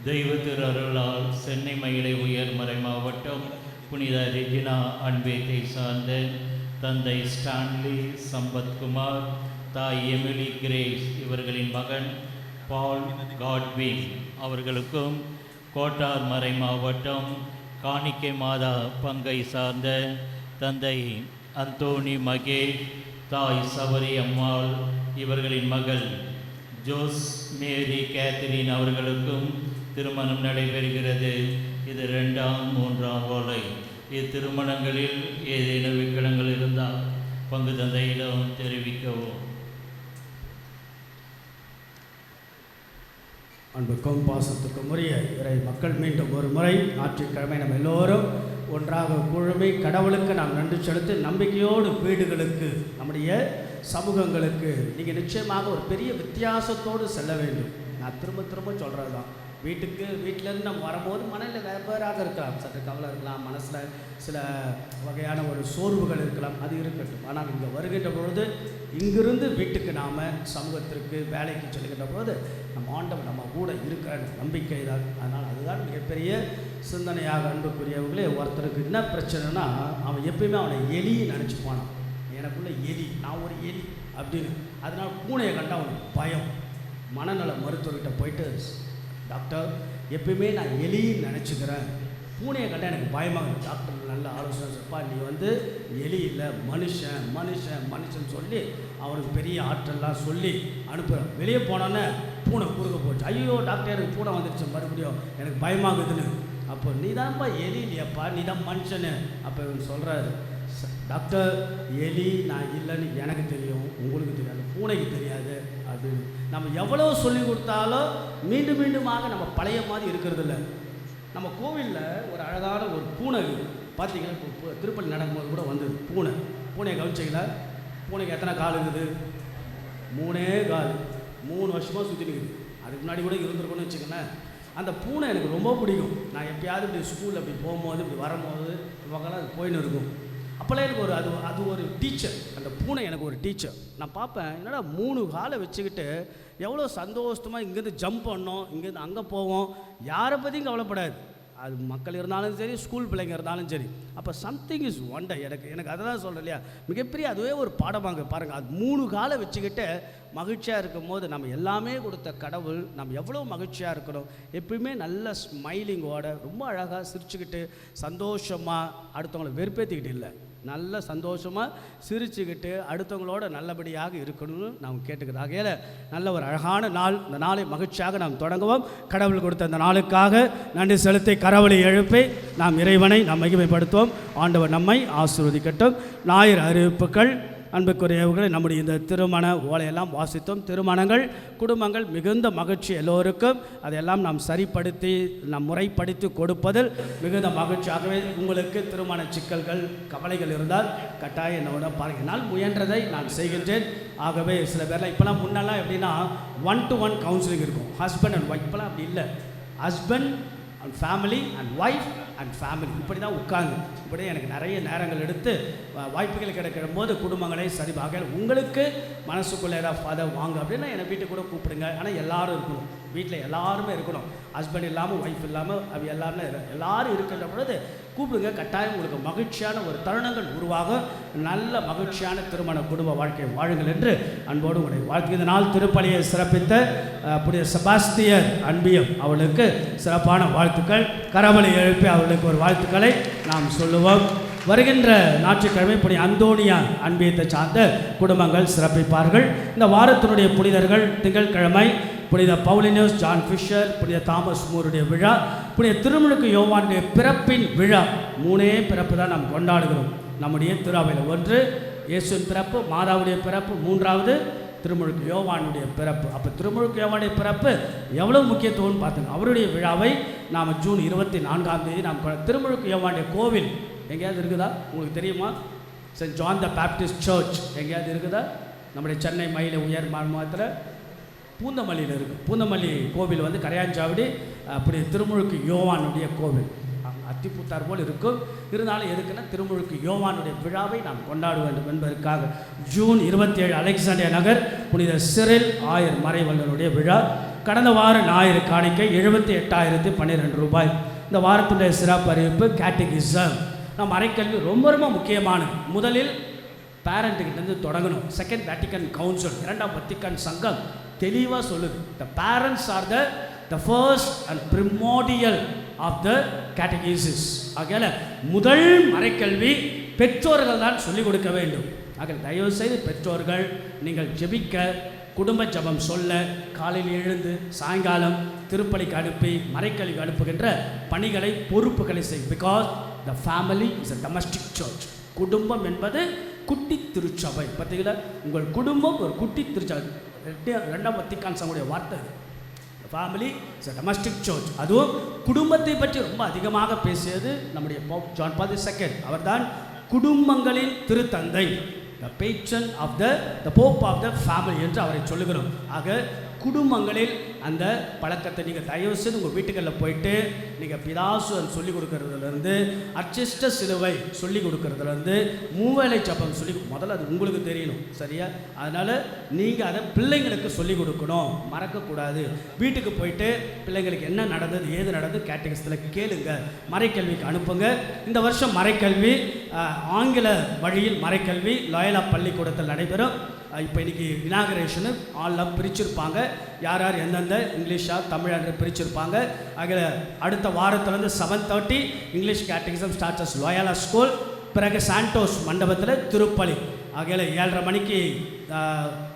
தெய்வ திரு அருளால் சென்னை மயிலை உயர்மறை மாவட்டம் புனித ரெஜினா அன்பேத்தை சார்ந்த தந்தை ஸ்டான்லி சம்பத்குமார், தாய் எமிலி கிரேஸ் இவர்களின் மகன் பால் காட்வின் அவர்களுக்கும் கோட்டார் மறை மாவட்டம் காணிக்கை மாதா பங்கை சார்ந்த தந்தை அந்தோனி மகேஷ், தாய் சவரி அம்மாள் இவர்களின் மகள் ஜோஸ் மேரி கேத்ரின் அவர்களுக்கும் திருமணம் நடைபெறுகிறது. இது 2ஆம் 3ஆம் ஓலை. இத்திருமணங்களில் ஏதேனும் விக்கடங்கள் இருந்தால் பங்கு தந்தையிடம் தெரிவிக்கவும். அன்புக்கும் பாசத்துக்கும் உரிய இறை மக்கள் மீண்டும் ஒரு முறை ஞாயிற்றுக்கிழமை நம்ம எல்லோரும் ஒன்றாக குழுமி கடவுளுக்கு நாம் நன்றி செலுத்தி நம்பிக்கையோடு வீடுகளுக்கு நம்முடைய சமூகங்களுக்கு நீங்கள் நிச்சயமாக ஒரு பெரிய வித்தியாசத்தோடு செல்ல வேண்டும். நான் திரும்ப திரும்ப சொல்கிறது தான், வீட்டிலேருந்து நம்ம வரும்போது மனதில் வெவ்வேறாக இருக்கலாம், சற்று கவலை இருக்கலாம், மனசில் சில வகையான ஒரு சோர்வுகள் இருக்கலாம், அது இருக்கட்டும். ஆனால் இங்கே வருகின்ற பொழுது இங்கிருந்து வீட்டுக்கு நாம் சமூகத்திற்கு வேலைக்கு செல்கின்ற பொழுது நம்ம ஆண்டவர் நம்ம கூட இருக்கிற நம்பிக்கை தான். அதனால் அதுதான் மிகப்பெரிய சிந்தனையாக அன்புக்குரியவர்களே. ஒருத்தருக்கு என்ன பிரச்சனைனா அவன் எப்பயுமே அவனை எலியை நினச்சி போனான், எனக்குள்ள எலி, நான் ஒரு எலி அப்படின்னு. அதனால் பூனையை கண்டால் அவனுக்கு பயம். மனநல மருத்துவர்கிட்ட போயிட்டு, டாக்டர் எப்பயுமே நான் எலின்னு நினச்சிக்கிறேன், பூனையை கண்டால் எனக்கு பயமாக இருக்குது. டாக்டர் நல்ல ஆலோசனை சொல்ப்பா, நீ எலி இல்லை மனுஷன் மனுஷன் மனுஷன் சொல்லி அவனுக்கு பெரிய ஆற்றல்லாம் சொல்லி அனுப்புகிறேன். வெளியே போனோன்னே பூனை குறுக்க போச்சு. ஐயோ டாக்டர் எனக்கு பூனை வந்துடுச்சு மறுபடியும் எனக்கு பயமாகுதுன்னு. அப்போ நீ தான்ப்பா எலி இல்லையாப்பா, நீ தான் மனுஷனு. அப்போ இவன் சொல்கிறாரு, டாக்டர் எலி நான் இல்லைன்னு எனக்கு தெரியும், உங்களுக்கு தெரியாது, பூனைக்கு தெரியாது அப்படின்னு. நம்ம எவ்வளோ சொல்லி கொடுத்தாலும் மீண்டும் மீண்டுமாக நம்ம பழைய மாதிரி இருக்கிறது இல்லை. நம்ம கோவிலில் ஒரு அழகான ஒரு பூனை பார்த்தீங்கன்னா, இப்போ திருப்பதி நடக்கும்போது கூட வந்தது பூனையை கவனிச்சிங்களா? பூனைக்கு எத்தனை கால் இருக்குது? 3 கால். 3 வருஷமாக சுற்றி நிற்குது. அதுக்கு முன்னாடி கூட இருந்திருக்கணும்னு வச்சுக்கோங்களேன். அந்த பூனை எனக்கு ரொம்ப பிடிக்கும். நான் எப்பயாவது இப்படி ஸ்கூலில் இப்படி போகும்போது இப்படி வரும்போது பக்கம்லாம் அது போயின்னு இருக்கும். அப்போல்லாம் எனக்கு அது ஒரு டீச்சர். அந்த பூனை எனக்கு ஒரு டீச்சர். நான் பார்ப்பேன், என்னடா 3 காலை வச்சுக்கிட்டு எவ்வளோ சந்தோஷமாக இங்கேருந்து ஜம்ப் பண்ணோம், இங்கேருந்து அங்கே போவோம், யாரை பற்றியும் கவலைப்படாது. அது மக்கள் இருந்தாலும் சரி, ஸ்கூல் பிள்ளைங்க இருந்தாலும் சரி. அப்போ சம்திங் இஸ் ஒண்டர். எனக்கு அதை தான் சொல்கிறேன் இல்லையா, மிகப்பெரிய அதுவே ஒரு பாடமாங்க. பாருங்கள், அது 3 காலை வச்சுக்கிட்டு மகிழ்ச்சியாக இருக்கும் போது நம்ம எல்லாமே கொடுத்த கடவுள் நம்ம எவ்வளோ மகிழ்ச்சியாக இருக்கணும். எப்பயுமே நல்ல ஸ்மைலிங்கோட ரொம்ப அழகாக சிரிச்சுக்கிட்டு சந்தோஷமாக, அடுத்தவங்களை வெறுப்பேற்றிக்கிட்டு இல்லை, நல்ல சந்தோஷமாக சிரிச்சுக்கிட்டு அடுத்தவங்களோட நல்லபடியாக இருக்கணும்னு நாம் கேட்டுக்கிறோம். ஆகையால் நல்ல ஒரு அழகான நாள். இந்த நாளை மகிழ்ச்சியாக நாம் தொடங்குவோம். கடவுள் கொடுத்த இந்த நாளுக்காக நன்றி செலுத்தி கரவொலி எழுப்பி நாம் இறைவனை நாம் மகிமைப்படுத்துவோம். ஆண்டவர் நம்மை ஆசீர்வதிக்கட்டும். ஞாயிறு அறிவிப்புகள் அன்புக்குரியவர்களை நம்முடைய இந்த திருமண ஓலையெல்லாம் வாசித்தோம். திருமணங்கள் குடும்பங்கள் மிகுந்த மகிழ்ச்சி எல்லோருக்கும். அதையெல்லாம் நாம் சரிப்படுத்தி நாம் முறைப்படுத்தி கொடுப்பதில் மிகுந்த மகிழ்ச்சியாகவே உங்களுக்கு திருமண சிக்கல்கள் கவலைகள் இருந்தால் கட்டாயம் என்னோட பாருங்கள். என்னால் முயன்றதை நான் செய்கின்றேன். ஆகவே சில பேரில் இப்போலாம் முன்னெல்லாம் எப்படின்னா 1-to-1 கவுன்சிலிங் இருக்கும். Husband and wife. இப்போலாம் அப்படி இல்லை. Husband and family and wife and family இப்படி தான் உட்காந்து இப்படி எனக்கு நிறைய நேரங்கள் எடுத்து வாய்ப்புகள் கிடைக்கிற போது குடும்பங்களை சரிபாக உங்களுக்கு மனசுக்குள்ளே ஏதாவது ஃபாதர் வாங்க அப்படின்னா என்னை வீட்டுக்கு கூட கூப்பிடுங்க. ஆனால் எல்லோரும் இருக்கணும். வீட்டில் எல்லாருமே இருக்கணும். ஹஸ்பண்ட் இல்லாமல் ஒய்ஃப் இல்லாமல் அது எல்லாருமே எல்லோரும் இருக்கின்ற பொழுது கூப்பிடுங்க. கட்டாயம் உங்களுக்கு மகிழ்ச்சியான ஒரு தருணங்கள் உருவாக நல்ல மகிழ்ச்சியான திருமண குடும்ப வாழ்க்கையை வாழுங்கள் என்று அன்போடு உங்களை வாழ்க்கை. இந்த நாள் திருப்பலியை சிறப்பித்த புனித செபாஸ்தியர் அன்பியம் அவளுக்கு சிறப்பான வாழ்த்துக்கள். கரவலை எழுப்பி அவளுக்கு ஒரு வாழ்த்துக்களை நாம் சொல்லுவோம். வருகின்ற ஞாயிற்றுக்கிழமை புனித அந்தோனியா அன்பியத்தை சார்ந்த குடும்பங்கள் சிறப்பிப்பார்கள். இந்த வாரத்தினுடைய புனிதர்கள் திங்கட்கிழமை புனித பவுலினியஸ் ஜான் ஃபிஷர், புனித தாமஸ் மூருடைய விழா, புனித திருமுழுக்கு யோவானுடைய பிறப்பின் விழா. 3 பிறப்பு தான் நாம் கொண்டாடுகிறோம் நம்முடைய திருஅவையில். 1 இயேசுவின் பிறப்பு, மாதாவுடைய பிறப்பு, 3வது திருமுழுக்கு யோவானுடைய பிறப்பு. அப்போ திருமுழுக்கு யோவானுடைய பிறப்பு எவ்வளோ முக்கியத்துவம்னு பார்த்துங்க. அவருடைய விழாவை நாம் ஜூன் 24ஆம் தேதி நாம் திருமுழுக்கு யோவானுடைய கோவில் எங்கேயாவது இருக்குதா உங்களுக்கு தெரியுமா? Saint John the Baptist church எங்கேயாவது இருக்குதா? நம்முடைய சென்னை மயில உயர் மாவட்டத்தில் பூந்தமல்லியில் இருக்குது. பூந்தமல்லி கோவில் வந்து கரையாஞ்சாவடி அப்படி திருமுழுக்கு யோவானுடைய கோவில் அத்திப்புத்தார் போல் இருக்கும். இருந்தாலும் எதுக்குன்னா திருமுழுக்கு யோவானுடைய விழாவை நாம் கொண்டாட வேண்டும் என்பதற்காக ஜூன் 27 அலெக்சாண்டியா நகர் புனித சிரில் ஆயர் மறைவல்லனுடைய விழா. கடந்த வார ஞாயிறு காணிக்கை 78,012 ரூபாய். இந்த வாரத்துடைய சிறப்பு அறிவிப்பு கேட்டகிசம். நம்ம மறைக்கல்வி ரொம்ப ரொம்ப முக்கியமானது. முதலில் பேரண்ட்டுக்கிட்டேருந்து தொடங்கணும். செகண்ட் வேட்டிக்கன் கவுன்சில், 2ஆம் வத்திக்கான் சங்கம் தெளிவாக சொல்லுது. The parents are the first and primordial of the catechesis. ஆகையால் முதல் மறைக்கல்வி பெற்றோர்கள் தான் சொல்லிக் கொடுக்க வேண்டும். ஆக தயவுசெய்து பெற்றோர்கள் நீங்கள் ஜெபிக்க, குடும்ப ஜபம் சொல்ல, காலையில் எழுந்து சாயங்காலம் திருப்பலிக்கு அனுப்பி மறைக்கல்விக்கு அனுப்புகின்ற பணிகளை பொறுப்புகளை செய்யும். Because the family is a domestic church. குடும்பம் என்பது குட்டி திருச்சபை. பார்த்தீங்களா, உங்கள் குடும்பம் ஒரு குட்டி திருச்சபை. 2ஆம் வத்திக்கான் சங்கமுடைய வார்த்தை. Family is a domestic church. அதுவும் குடும்பத்தை பற்றி ரொம்ப அதிகமாக பேசியது நம்முடைய போப் ஜான் பால் II. அவர்தான் குடும்பங்களின் திருத்தந்தை, the patron of the pope of the family என்று அவரை சொல்லுகிறோம். ஆக குடும்பங்களில் அந்த பழக்கத்தை நீங்கள் தயவு செய்து உங்கள் வீட்டுகளில் போயிட்டு நீங்கள் பிதாசுவன் சொல்லிக் கொடுக்கறதுலேருந்து அர்ச்சிஷ்ட சிலுவை சொல்லிக் கொடுக்கறதுலேருந்து மூவேளை ஜபம் முதல்ல அது உங்களுக்கு தெரியணும். சரியா? அதனால் நீங்கள் அதை பிள்ளைங்களுக்கு சொல்லிக் கொடுக்கணும், மறக்கக்கூடாது. வீட்டுக்கு போயிட்டு பிள்ளைங்களுக்கு என்ன நடந்தது ஏது நடந்தது கேட்டகிசத்தில் கேளுங்க, மறைக்கல்விக்கு அனுப்புங்க. இந்த வருஷம் மறைக்கல்வி ஆங்கில வழியில் மறைக்கல்வி லோயலா பள்ளிக்கூடத்தில் நடைபெறும். இப்போ இன்றைக்கி இனாகரேஷனு ஆல்லாம் பிரிச்சிருப்பாங்க. யார் யார் எந்தெந்த இங்கிலீஷாக தமிழாக பிரிச்சிருப்பாங்க. அதில் அடுத்த வாரத்துலேருந்து 7:30 English catechism starters Loyola school. பிறகு சாண்டோஸ் மண்டபத்தில் திருப்பலி. ஆகையில் 7:30 மணிக்கு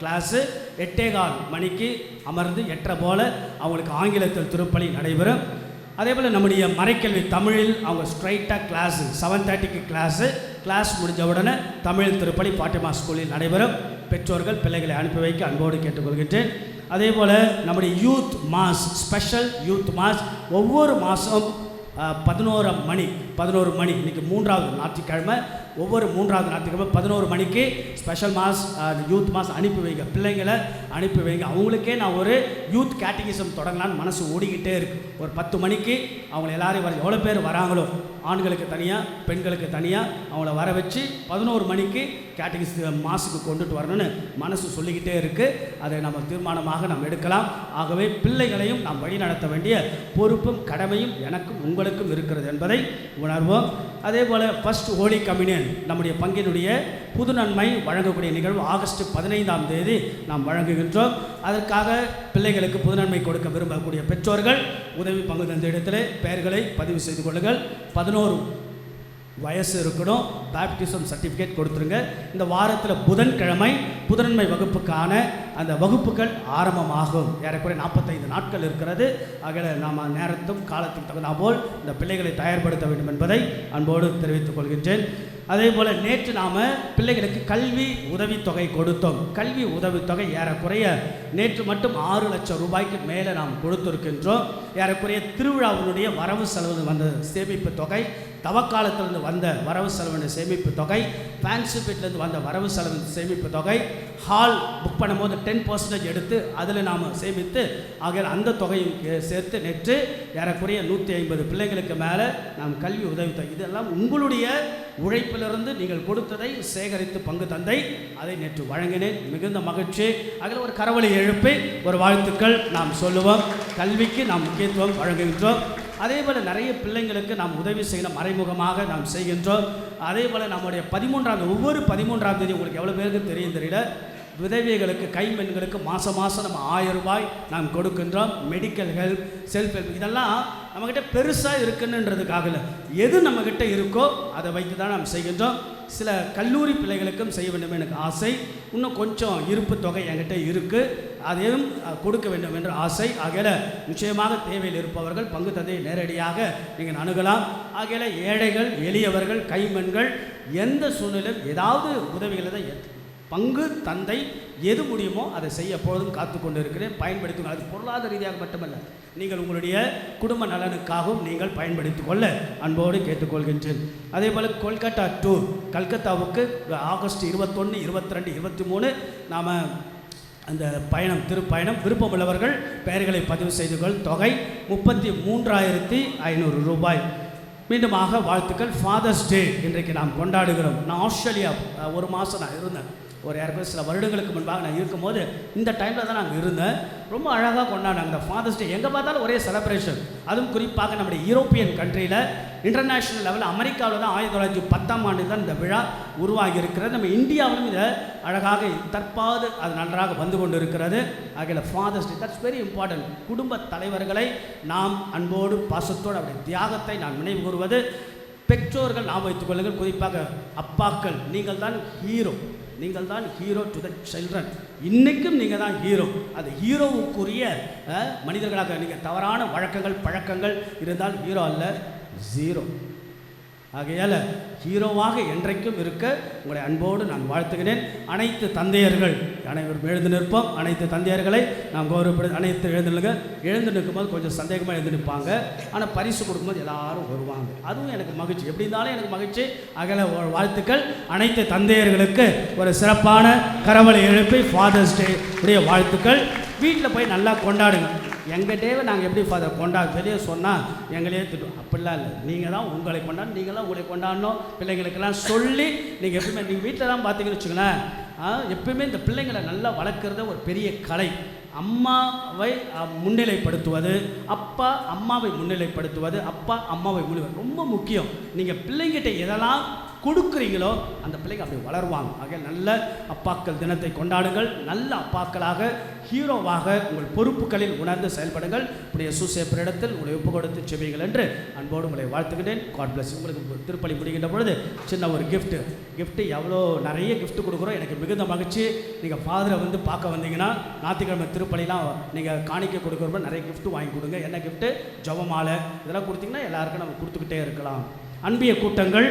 கிளாஸு, 8:15 மணிக்கு அமர்ந்து 8:30 போல் அவங்களுக்கு ஆங்கிலத்தில் திருப்பலி நடைபெறும். அதே போல் நம்முடைய மறைக்கல்வி தமிழில் அவங்க ஸ்ட்ரைட்டாக கிளாஸு 7:30க்கு கிளாஸ் முடிஞ்ச உடனே தமிழ் திருப்பலி ஃபாட்டிமா ஸ்கூலில் நடைபெறும். பெற்றோர்கள் பிள்ளைகளை அனுப்பி வைக்க அன்போடு கேட்டுக்கொள்கின்றேன். அதே போல் நம்முடைய youth mass, special youth mass ஒவ்வொரு மாதம் 11 மணி இன்றைக்கி 3வது ஞாயிற்றுக்கிழமை, ஒவ்வொரு 3வது ஞாயிற்றுக்கிழமை 11 மணிக்கு ஸ்பெஷல் மாஸ் யூத் மாஸ் அனுப்பி வைங்க, பிள்ளைங்களை அனுப்பி வைங்க. அவங்களுக்கே நான் ஒரு யூத் கேட்டகிசம் தொடங்கலான்னு மனசு ஓடிக்கிட்டே இருக்குது. ஒரு 10 மணிக்கு அவங்கள எல்லாரையும் எவ்வளோ பேர் வராங்களோ, ஆண்களுக்கு தனியாக பெண்களுக்கு தனியாக அவங்கள வர வச்சு 11 மணிக்கு கேட்டகிசம் மாசுக்கு கொண்டுட்டு வரணும்னு மனசு சொல்லிக்கிட்டே இருக்குது. அதை நம்ம தீர்மானமாக நாம் எடுக்கலாம். ஆகவே பிள்ளைகளையும் நாம் வழி நடத்த வேண்டிய பொறுப்பும் கடமையும் எனக்கும் உங்களுக்கும் இருக்கிறது என்பதை உணர்வோம். அதே போல் ஃபர்ஸ்ட் ஹோலி கம்யூனியன் நம்முடைய பங்கினுடைய புது நன்மை வழங்கக்கூடிய நிகழ்வு ஆகஸ்ட் 15ஆம் தேதி நாம் வழங்குகின்றோம். அதற்காக பிள்ளைகளுக்கு புது நன்மை கொடுக்க விரும்பக்கூடிய பெற்றோர்கள் உதவி பங்கு தந்த இடத்துல பெயர்களை பதிவு செய்து கொள்ளுங்கள். 11 வயசு இருக்கணும். பேப்டிசம் சர்டிஃபிகேட் கொடுத்துருங்க. இந்த வாரத்தில் புதன்கிழமை புதன்மை வகுப்புக்கான அந்த வகுப்புகள் ஆரம்பமாகும். ஏறக்குறைய 45 நாட்கள் இருக்கிறது. ஆக நாம் நேரத்தும் காலத்துக்கு தகுந்த போல் இந்த பிள்ளைகளை தயார்படுத்த வேண்டும் என்பதை அன்போடு தெரிவித்துக் கொள்கின்றேன். அதே போல் நேற்று நாம் பிள்ளைகளுக்கு கல்வி உதவித்தொகை கொடுத்தோம். கல்வி உதவித்தொகை ஏறக்குறைய நேற்று மட்டும் 6 லட்சம் ரூபாய்க்கு மேலே நாம் கொடுத்திருக்கின்றோம். ஏறக்குறைய திருவிழாவினுடைய வரவு செலவு வந்த சேமிப்பு தொகை, தவக்காலத்திலிருந்து வந்த வரவு செலவு சேமிப்பு தொகை, ஃபேன்சி வீட்டிலேருந்து வந்த வரவு செலவு சேமிப்பு தொகை, ஹால் புக் பண்ணும்போது 10% எடுத்து அதில் நாம் சேமித்து ஆகிய அந்த தொகையும் சேர்த்து நேற்று ஏறக்குறைய 150 பிள்ளைங்களுக்கு மேலே நாம் கல்வி உதவித்தொகை, இதெல்லாம் உங்களுடைய உழைப்பிலிருந்து நீங்கள் கொடுத்ததை சேகரித்து பங்கு தந்தை அதை நேற்று வழங்கினேன். மிகுந்த மகிழ்ச்சி. அதில் ஒரு கரவொலி எழுப்பி ஒரு வாழ்த்துக்கள் நாம் சொல்லுவோம். கல்விக்கு நாம் முக்கியத்துவம் வழங்குகின்றோம். அதே போல் நிறைய பிள்ளைங்களுக்கு நாம் உதவி செய்யணும், மறைமுகமாக நாம் செய்கின்றோம். அதே போல் நம்முடைய 13ஆம் ஒவ்வொரு 13ஆம் தேதி உங்களுக்கு எவ்வளோ பேருக்கு தெரியும் தெரியல, விதவைகளுக்கு கைம்பெண்களுக்கு மாதம் நம்ம 1000 ரூபாய் நாம் கொடுக்கின்றோம். மெடிக்கல் ஹெல்ப், செல்ஃப் ஹெல்ப், இதெல்லாம் நம்மக்கிட்ட பெருசாக இருக்குன்னுன்றதுக்காக இல்லை, எது நம்மக்கிட்ட இருக்கோ அதை வைத்து தான் நாம் செய்கின்றோம். சில கல்லூரி பிள்ளைகளுக்கும் செய்ய வேண்டும் எனக்கு ஆசை. இன்னும் கொஞ்சம் இருப்பு தொகை என்கிட்ட இருக்குது, அதையும் கொடுக்க வேண்டும் என்ற ஆசை. ஆகையில் நிச்சயமாக தேவையில் இருப்பவர்கள் பங்கு தந்தையை நேரடியாக நீங்கள் அணுகலாம். ஆகையில் ஏழைகள், எளியவர்கள், கைம்பெண்கள் எந்த சூழ்நிலையும் ஏதாவது உதவிகளை பங்கு தந்தை எது முடியுமோ அதை செய்ய எப்பொழுதும் காத்து கொண்டு இருக்கிறேன். பயன்படுத்துங்கள். அது பொருளாதார ரீதியாக மட்டுமல்ல, நீங்கள் உங்களுடைய குடும்ப நலனுக்காகவும் நீங்கள் பயன்படுத்திக் கொள்ள அன்போடு கேட்டுக்கொள்கின்றேன். அதே போல் கொல்கத்தா டூர், கல்கத்தாவுக்கு ஆகஸ்ட் 21, 22, 23 நாம் அந்த பயணம், திருப்பயணம். விருப்பமுள்ளவர்கள் பெயர்களை பதிவு செய்து கொள். தொகை 33,500 ரூபாய். மீண்டுமாக வாழ்த்துக்கள். ஃபாதர்ஸ் டே இன்றைக்கு நாம் கொண்டாடுகிறோம். நான் ஆஸ்திரேலியா ஒரு மாதம் நான் இருந்தேன். ஒரு ஏற்கனவே சில வருடங்களுக்கு முன்பாக நான் இருக்கும்போது இந்த டைமில் தான் நாங்கள் இருந்தேன். ரொம்ப அழகாக கொண்டாடினாங்க இந்த ஃபாதர்ஸ் டே. எங்கே பார்த்தாலும் ஒரே செலிப்ரேஷன். அதுவும் குறிப்பாக நம்முடைய யூரோப்பியன் கண்ட்ரியில், இன்டர்நேஷ்னல் லெவலில், அமெரிக்காவில் தான் 1910ஆம் ஆண்டு தான் இந்த விழா உருவாகி இருக்கிறது. நம்ம இந்தியாவிலும் இதை அழகாக தற்பாது அது நன்றாக வந்து கொண்டு இருக்கிறது. ஆகிய Father's day that's very important. குடும்ப தலைவர்களை நாம் அன்போடு பாசத்தோடு அவருடைய தியாகத்தை நான் நினைவு கூறுவது. பெற்றோர்கள் நாம் வைத்துக் கொள்ளுங்கள். குறிப்பாக அப்பாக்கள், நீங்கள் தான் ஹீரோ. நீங்கள் தான் ஹீரோ டு த சில்ட்ரன். இன்றைக்கும் நீங்கள் தான் ஹீரோ. அந்த ஹீரோவுக்குரிய மனிதர்களாக நீங்கள் தவறான வழக்கங்கள், பழக்கங்கள் இருந்தால் ஹீரோ அல்ல, ஜீரோ. ஆகையால் ஹீரோவாக என்றைக்கும் இருக்க உங்களை அன்போடு நான் வாழ்த்துகிறேன். அனைத்து தந்தையர்கள் அனைவரும் எழுந்து நிற்போம். அனைத்து தந்தையர்களை நாம் கௌரவப்படுத்த. அனைத்து எழுந்து நிற்கும்போது கொஞ்சம் சந்தேகமாக எழுந்து நிற்பாங்க, ஆனால் பரிசு கொடுக்கும்போது எல்லாரும் வருவாங்க. அதுவும் எனக்கு மகிழ்ச்சி. எப்படி இருந்தாலும் எனக்கு மகிழ்ச்சி. ஆகல வாழ்த்துக்கள். அனைத்து தந்தையர்களுக்கு ஒரு சிறப்பான கரவொலி எழுப்பி ஃபாதர்ஸ் டே உடைய வாழ்த்துக்கள். வீட்டில் போய் நல்லா கொண்டாடுங்க. எங்கள் டேவை நாங்கள் எப்படி ஃபாதர் வெளியே சொன்னால் எங்களையே திட்டுவோம். அப்படிலாம் இல்லை, நீங்கள் தான் உங்களை கொண்டாடணும், நீங்கள் தான் உங்களை கொண்டாடணும். பிள்ளைங்களுக்கெல்லாம் சொல்லி நீங்கள் எப்பவுமே நீங்கள் வீட்டில் தான் பார்த்தீங்கன்னு வச்சுங்களேன், எப்பயுமே இந்த பிள்ளைங்களை நல்லா வளர்க்குறத ஒரு பெரிய கலை. அம்மாவை முன்னிலைப்படுத்துவது, அப்பா அம்மாவை முன்னிலைப்படுத்துவது, அப்பா அம்மாவை ரொம்ப முக்கியம். நீங்கள் பிள்ளைங்கிட்ட எதெல்லாம் கொடுக்குறீங்களோ அந்த பிள்ளைங்க அப்படி வளருவாங்க. ஆக நல்ல அப்பாக்கள் தினத்தை கொண்டாடுங்கள். நல்ல அப்பாக்களாக, ஹீரோவாக உங்கள் பொறுப்புகளில் உணர்ந்து செயல்படுங்கள். உடைய சூசேப்பரிடத்தில் உங்களை ஒப்பு கொடுத்து செவியுங்கள் என்று அன்போடு உங்களை வாழ்த்துக்கிறேன். God plus. உங்களுக்கு திருப்பலி முடிகின்ற பொழுது சின்ன ஒரு கிஃப்ட்டு எவ்வளோ நிறைய கிஃப்ட் கொடுக்குறோம். எனக்கு மிகுந்த மகிழ்ச்சி. நீங்கள் ஃபாதரை வந்து பார்க்க வந்தீங்கன்னா ஞாயிற்றுக்கிழமை திருப்பலிலாம் நீங்கள் காணிக்க கொடுக்குறப்ப நிறைய கிஃப்ட்டு வாங்கி கொடுங்க. என்ன கிஃப்ட்டு? ஜெபமாலை இதெல்லாம் கொடுத்தீங்கன்னா எல்லாருக்கும் நம்ம கொடுத்துக்கிட்டே இருக்கலாம். அன்பிய கூட்டங்கள்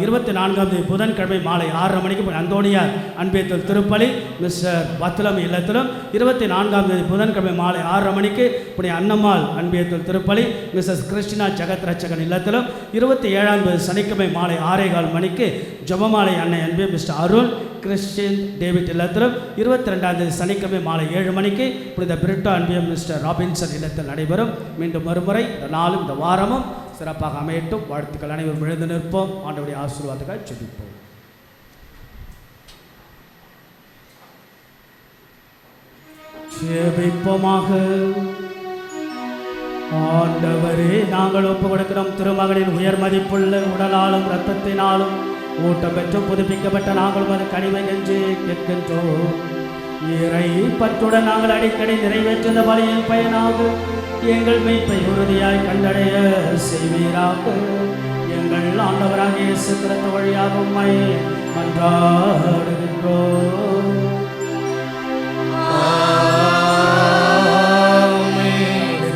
24ஆம் தேதி புதன்கிழமை மாலை 6:30 மணிக்கு அந்தோனியார் அன்பியத்தில் திருப்பலி மிஸ்டர் பத்லம் இல்லத்திலும், 24ஆம் தேதி புதன்கிழமை மாலை 6:30 மணிக்கு புனித அன்னம்மாள் அன்பியத்தில் திருப்பலி மிஸ்ஸஸ் கிறிஸ்டினா ஜெகத் ரட்சகன் இல்லத்திலும், 27ஆம் தேதி சனிக்கிழமை மாலை 6:15 மணிக்கு ஜெபமாலை அன்னை அன்பிய மிஸ்டர் அருண் கிறிஸ்டியன் டேவிட் இல்லத்திலும், 22ஆம் தேதி சனிக்கிழமை மாலை 7 மணிக்கு புனித பிரிட்டோ அன்பியம் மிஸ்டர் ராபின்சன் இல்லத்தில் நடைபெறும். மீண்டும் மறுமுறை இந்த நாளும் இந்த வாரமும் சிறப்பாக அமையட்டும். வாழ்த்துக்கள். அனைவரும் எழுந்து நிற்போம். ஆண்டவருடைய ஆசீர்வாதங்கள் ஜெபிப்போம். ஜெபிப்போமாக. ஆண்டவரே, நாங்கள் ஒப்பு கொடுக்கிறோம் திருமகனின் உயர் மதிப்புள்ள உடலாலும் இரத்தத்தினாலும் ஊட்டம் பெற்று புதுப்பிக்கப்பட்ட நாங்கள் அது கனிமை கெஞ்சு கேட்கின்றோம். இறை பற்றுடன் நாங்கள் அடிக்கடி நிறைவேற்றுந்த பலியின் பயனாக எங்கள் மீட்பை உறுதியாய் கண்டடைய செய்வீராக. எங்கள் ஆண்டவராகிய இயேசு கிறிஸ்து வழியாக உம்மை மன்றாடுகின்றோம்.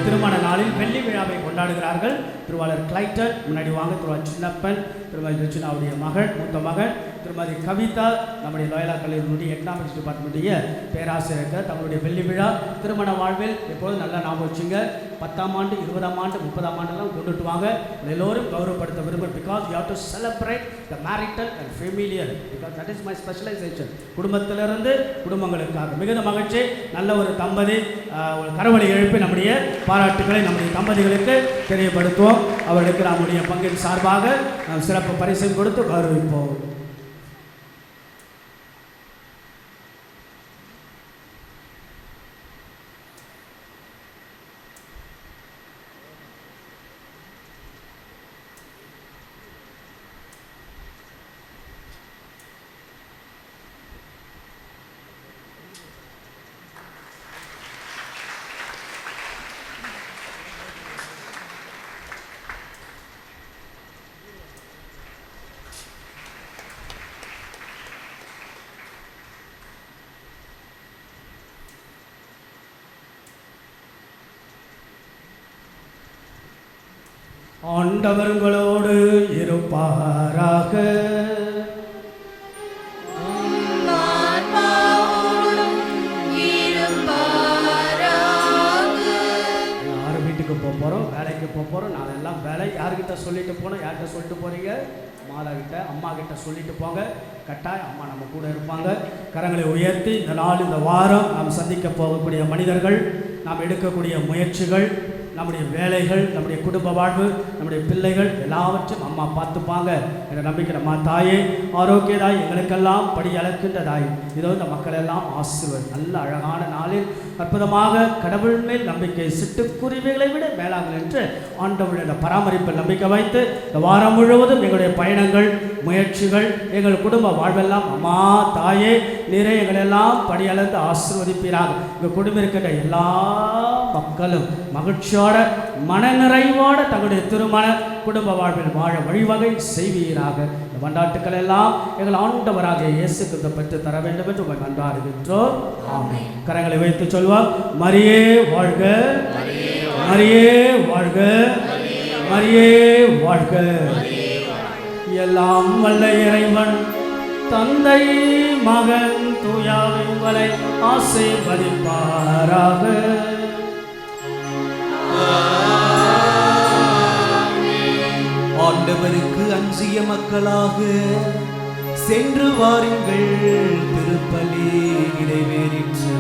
திருமண நாளில் வெள்ளி விழாவை கொண்டாடுகிறார்கள். திருவாளர் கிளைட்டன் முன்னாடி வாங்க. திருவாளர் சின்னப்பன், திருமதி ருச்சினாவுடைய மகள், மூத்த மகள் திருமதி கவிதா, நம்முடைய லோயலா கல்லூரியினுடைய எக்கனாமிக்ஸ் டிபார்ட்மெண்ட்டுடைய பேராசிரியர்கள் தங்களுடைய வெள்ளி விழா திருமண வாழ்வில் எப்போதும் நல்லா ஞாபகம் வச்சுங்க. 10ஆம் ஆண்டு, 20ஆம் ஆண்டு, 30ஆம் ஆண்டெல்லாம் கொண்டுட்டு வாங்க. எல்லோரும் கௌரவப்படுத்த விரும்புகிறேன். Because you have to celebrate the marital and familiar, because that is my specialisation. குடும்பத்திலிருந்து குடும்பங்களுக்காக மிகுந்த மகிழ்ச்சி. நல்ல ஒரு தம்பதி ஒரு கரவழி எழுப்பி நம்முடைய பாராட்டுகளை நம்முடைய தம்பதிகளுக்கு தெரியப்படுத்துவோம். அவர்களுக்கு நம்முடைய பங்கின் சார்பாக நாம் சிறப்பு பரிசை கொடுத்து கௌரவிப்போம். ஆண்டவர்களோடு இருப்பாராக. யார் வீட்டுக்கு போகிறோம், வேலைக்கு போகிறோம். நாளெல்லாம் வேலை. யார்கிட்ட சொல்லிட்டு போனோம், யார்கிட்ட சொல்லிட்டு போகிறீங்க? மாதா கிட்ட, அம்மா கிட்ட சொல்லிட்டு போங்க. கட்டாயம் அம்மா நம்ம கூட இருப்பாங்க. கரங்களை உயர்த்தி இந்த நாள், இந்த வாரம் நாம் சந்திக்க போகக்கூடிய மனிதர்கள், நாம் எடுக்கக்கூடிய முயற்சிகள், நம்முடைய வேலைகள், நம்முடைய குடும்ப வாழ்வு, நம்முடைய பிள்ளைகள் எல்லாவற்றையும் அம்மா பார்த்துப்பாங்க என்ற நம்பிக்கை. நம்ம தாயே, ஆரோக்கியதாய், எங்களுக்கெல்லாம் படி அளக்கின்ற தாய், இதோ இந்த மக்கள் எல்லாம் ஆசீர்வாதம். நல்ல அழகான நாளில் அற்புதமாக கடவுள் மேல் நம்பிக்கை, சிட்டுக்குருவிகளை விட மேலாங்கள் என்று ஆண்டவருடைய பராமரிப்பில் நம்பிக்கை வைத்து இந்த வாரம் முழுவதும் எங்களுடைய பயணங்கள், முயற்சிகள், எங்கள் குடும்ப வாழ்வெல்லாம் அம்மா தாயே நீரே எங்களெல்லாம் படியளந்து ஆசீர்வதிப்பீராக. எங்கள் குடும்பம் இருக்கின்ற எல்லா மக்களும் மகிழ்ச்சியோட, மனநிறைவோட தங்களுடைய திருமண குடும்ப வாழ்வில் வாழ வழிவகை செய்வீராக. இந்த கொண்டாட்டுக்கள் எல்லாம் எங்கள் ஆண்டவராக இயேசு கிறிஸ்து பெற்று தர வேண்டும் என்று கொண்டாடுகின்றோம். ஆமென். கரங்களை வைத்து சொல்வார். மரியே வாழ்க, மரியே வாழ்க, மரியே வாழ்க. எல்லாம் வல்ல இறைவன் தந்தை, மகன், தூயாவி உங்களை ஆசீர்வதிப்பாராக. ஆண்டவருக்கு அஞ்சிய மக்களாக சென்று வாருங்கள், திருப்பலி நிறைவேறிற்று.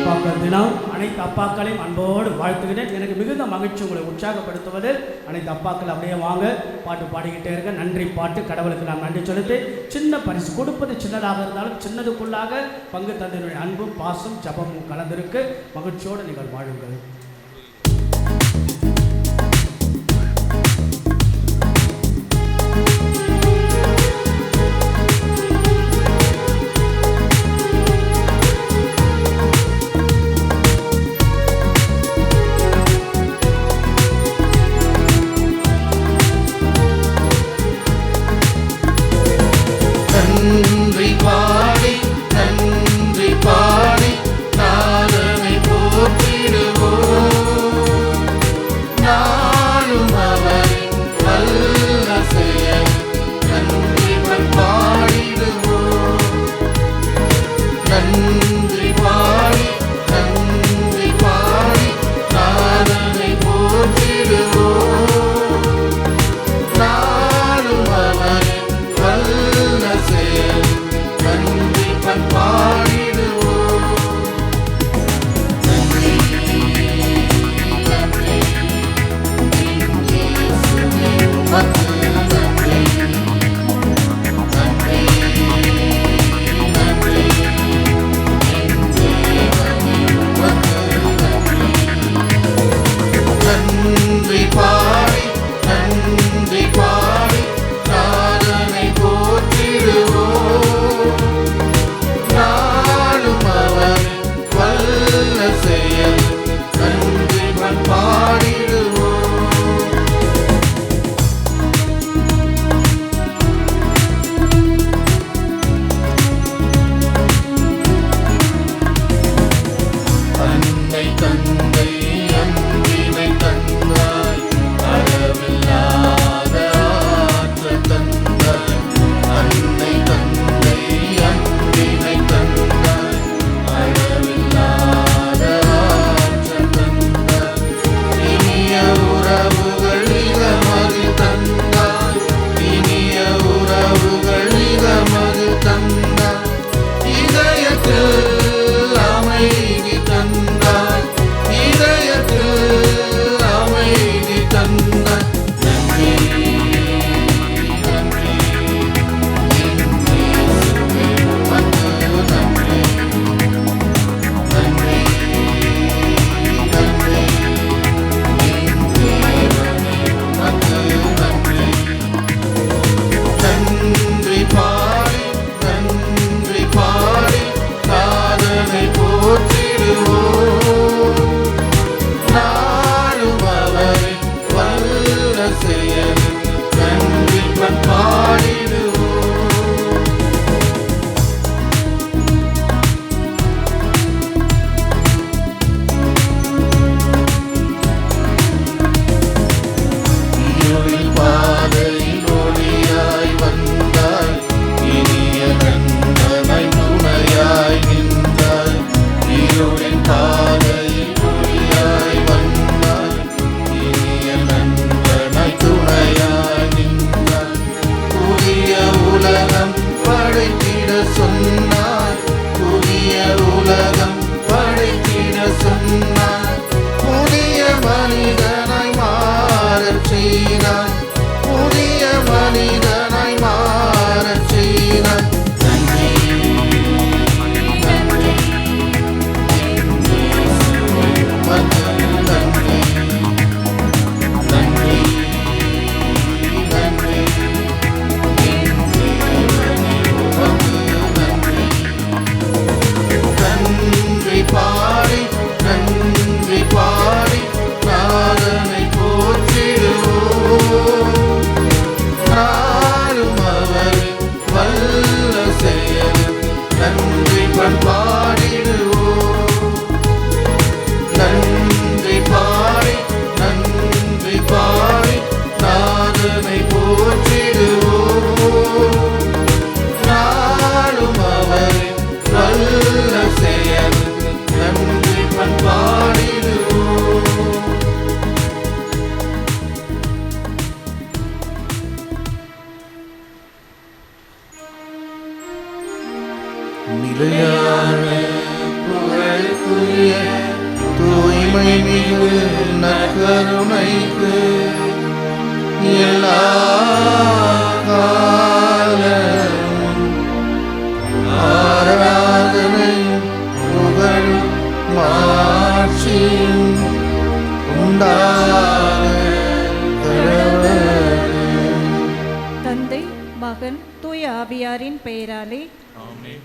அப்பாக்கள் தினம் அனைத்து அப்பாக்களையும் அன்போடு வாழ்த்துகிறேன். எனக்கு மிகுந்த மகிழ்ச்சி உங்களை உற்சாகப்படுத்துவது. அனைத்து அப்பாக்கள் அப்படியே வாங்க, பாட்டு பாடிக்கிட்டே இருக்க. நன்றி பாட்டு. கடவுளுக்கு நாம் நன்றி செலுத்தி சின்ன பரிசு கொடுப்பது சின்னதாக இருந்தாலும் சின்னதுக்குள்ளாக பங்கு தந்தையினுடைய அன்பும் பாசம் ஜபமும் கலந்திருக்கு. மகிழ்ச்சியோடு நீங்கள் வாழுங்கள். நன்றி பாடி, நன்றி பாடி நாதனை போற்றிடுவோம். மிகு நற்கருணைக்கு எல்லா காலமும் ஆராதனை புகழும் மாட்சியும் உண்டாக கடவுளே. தந்தை, மகன், தூய ஆவியாரின் பெயராலே ஆமென்.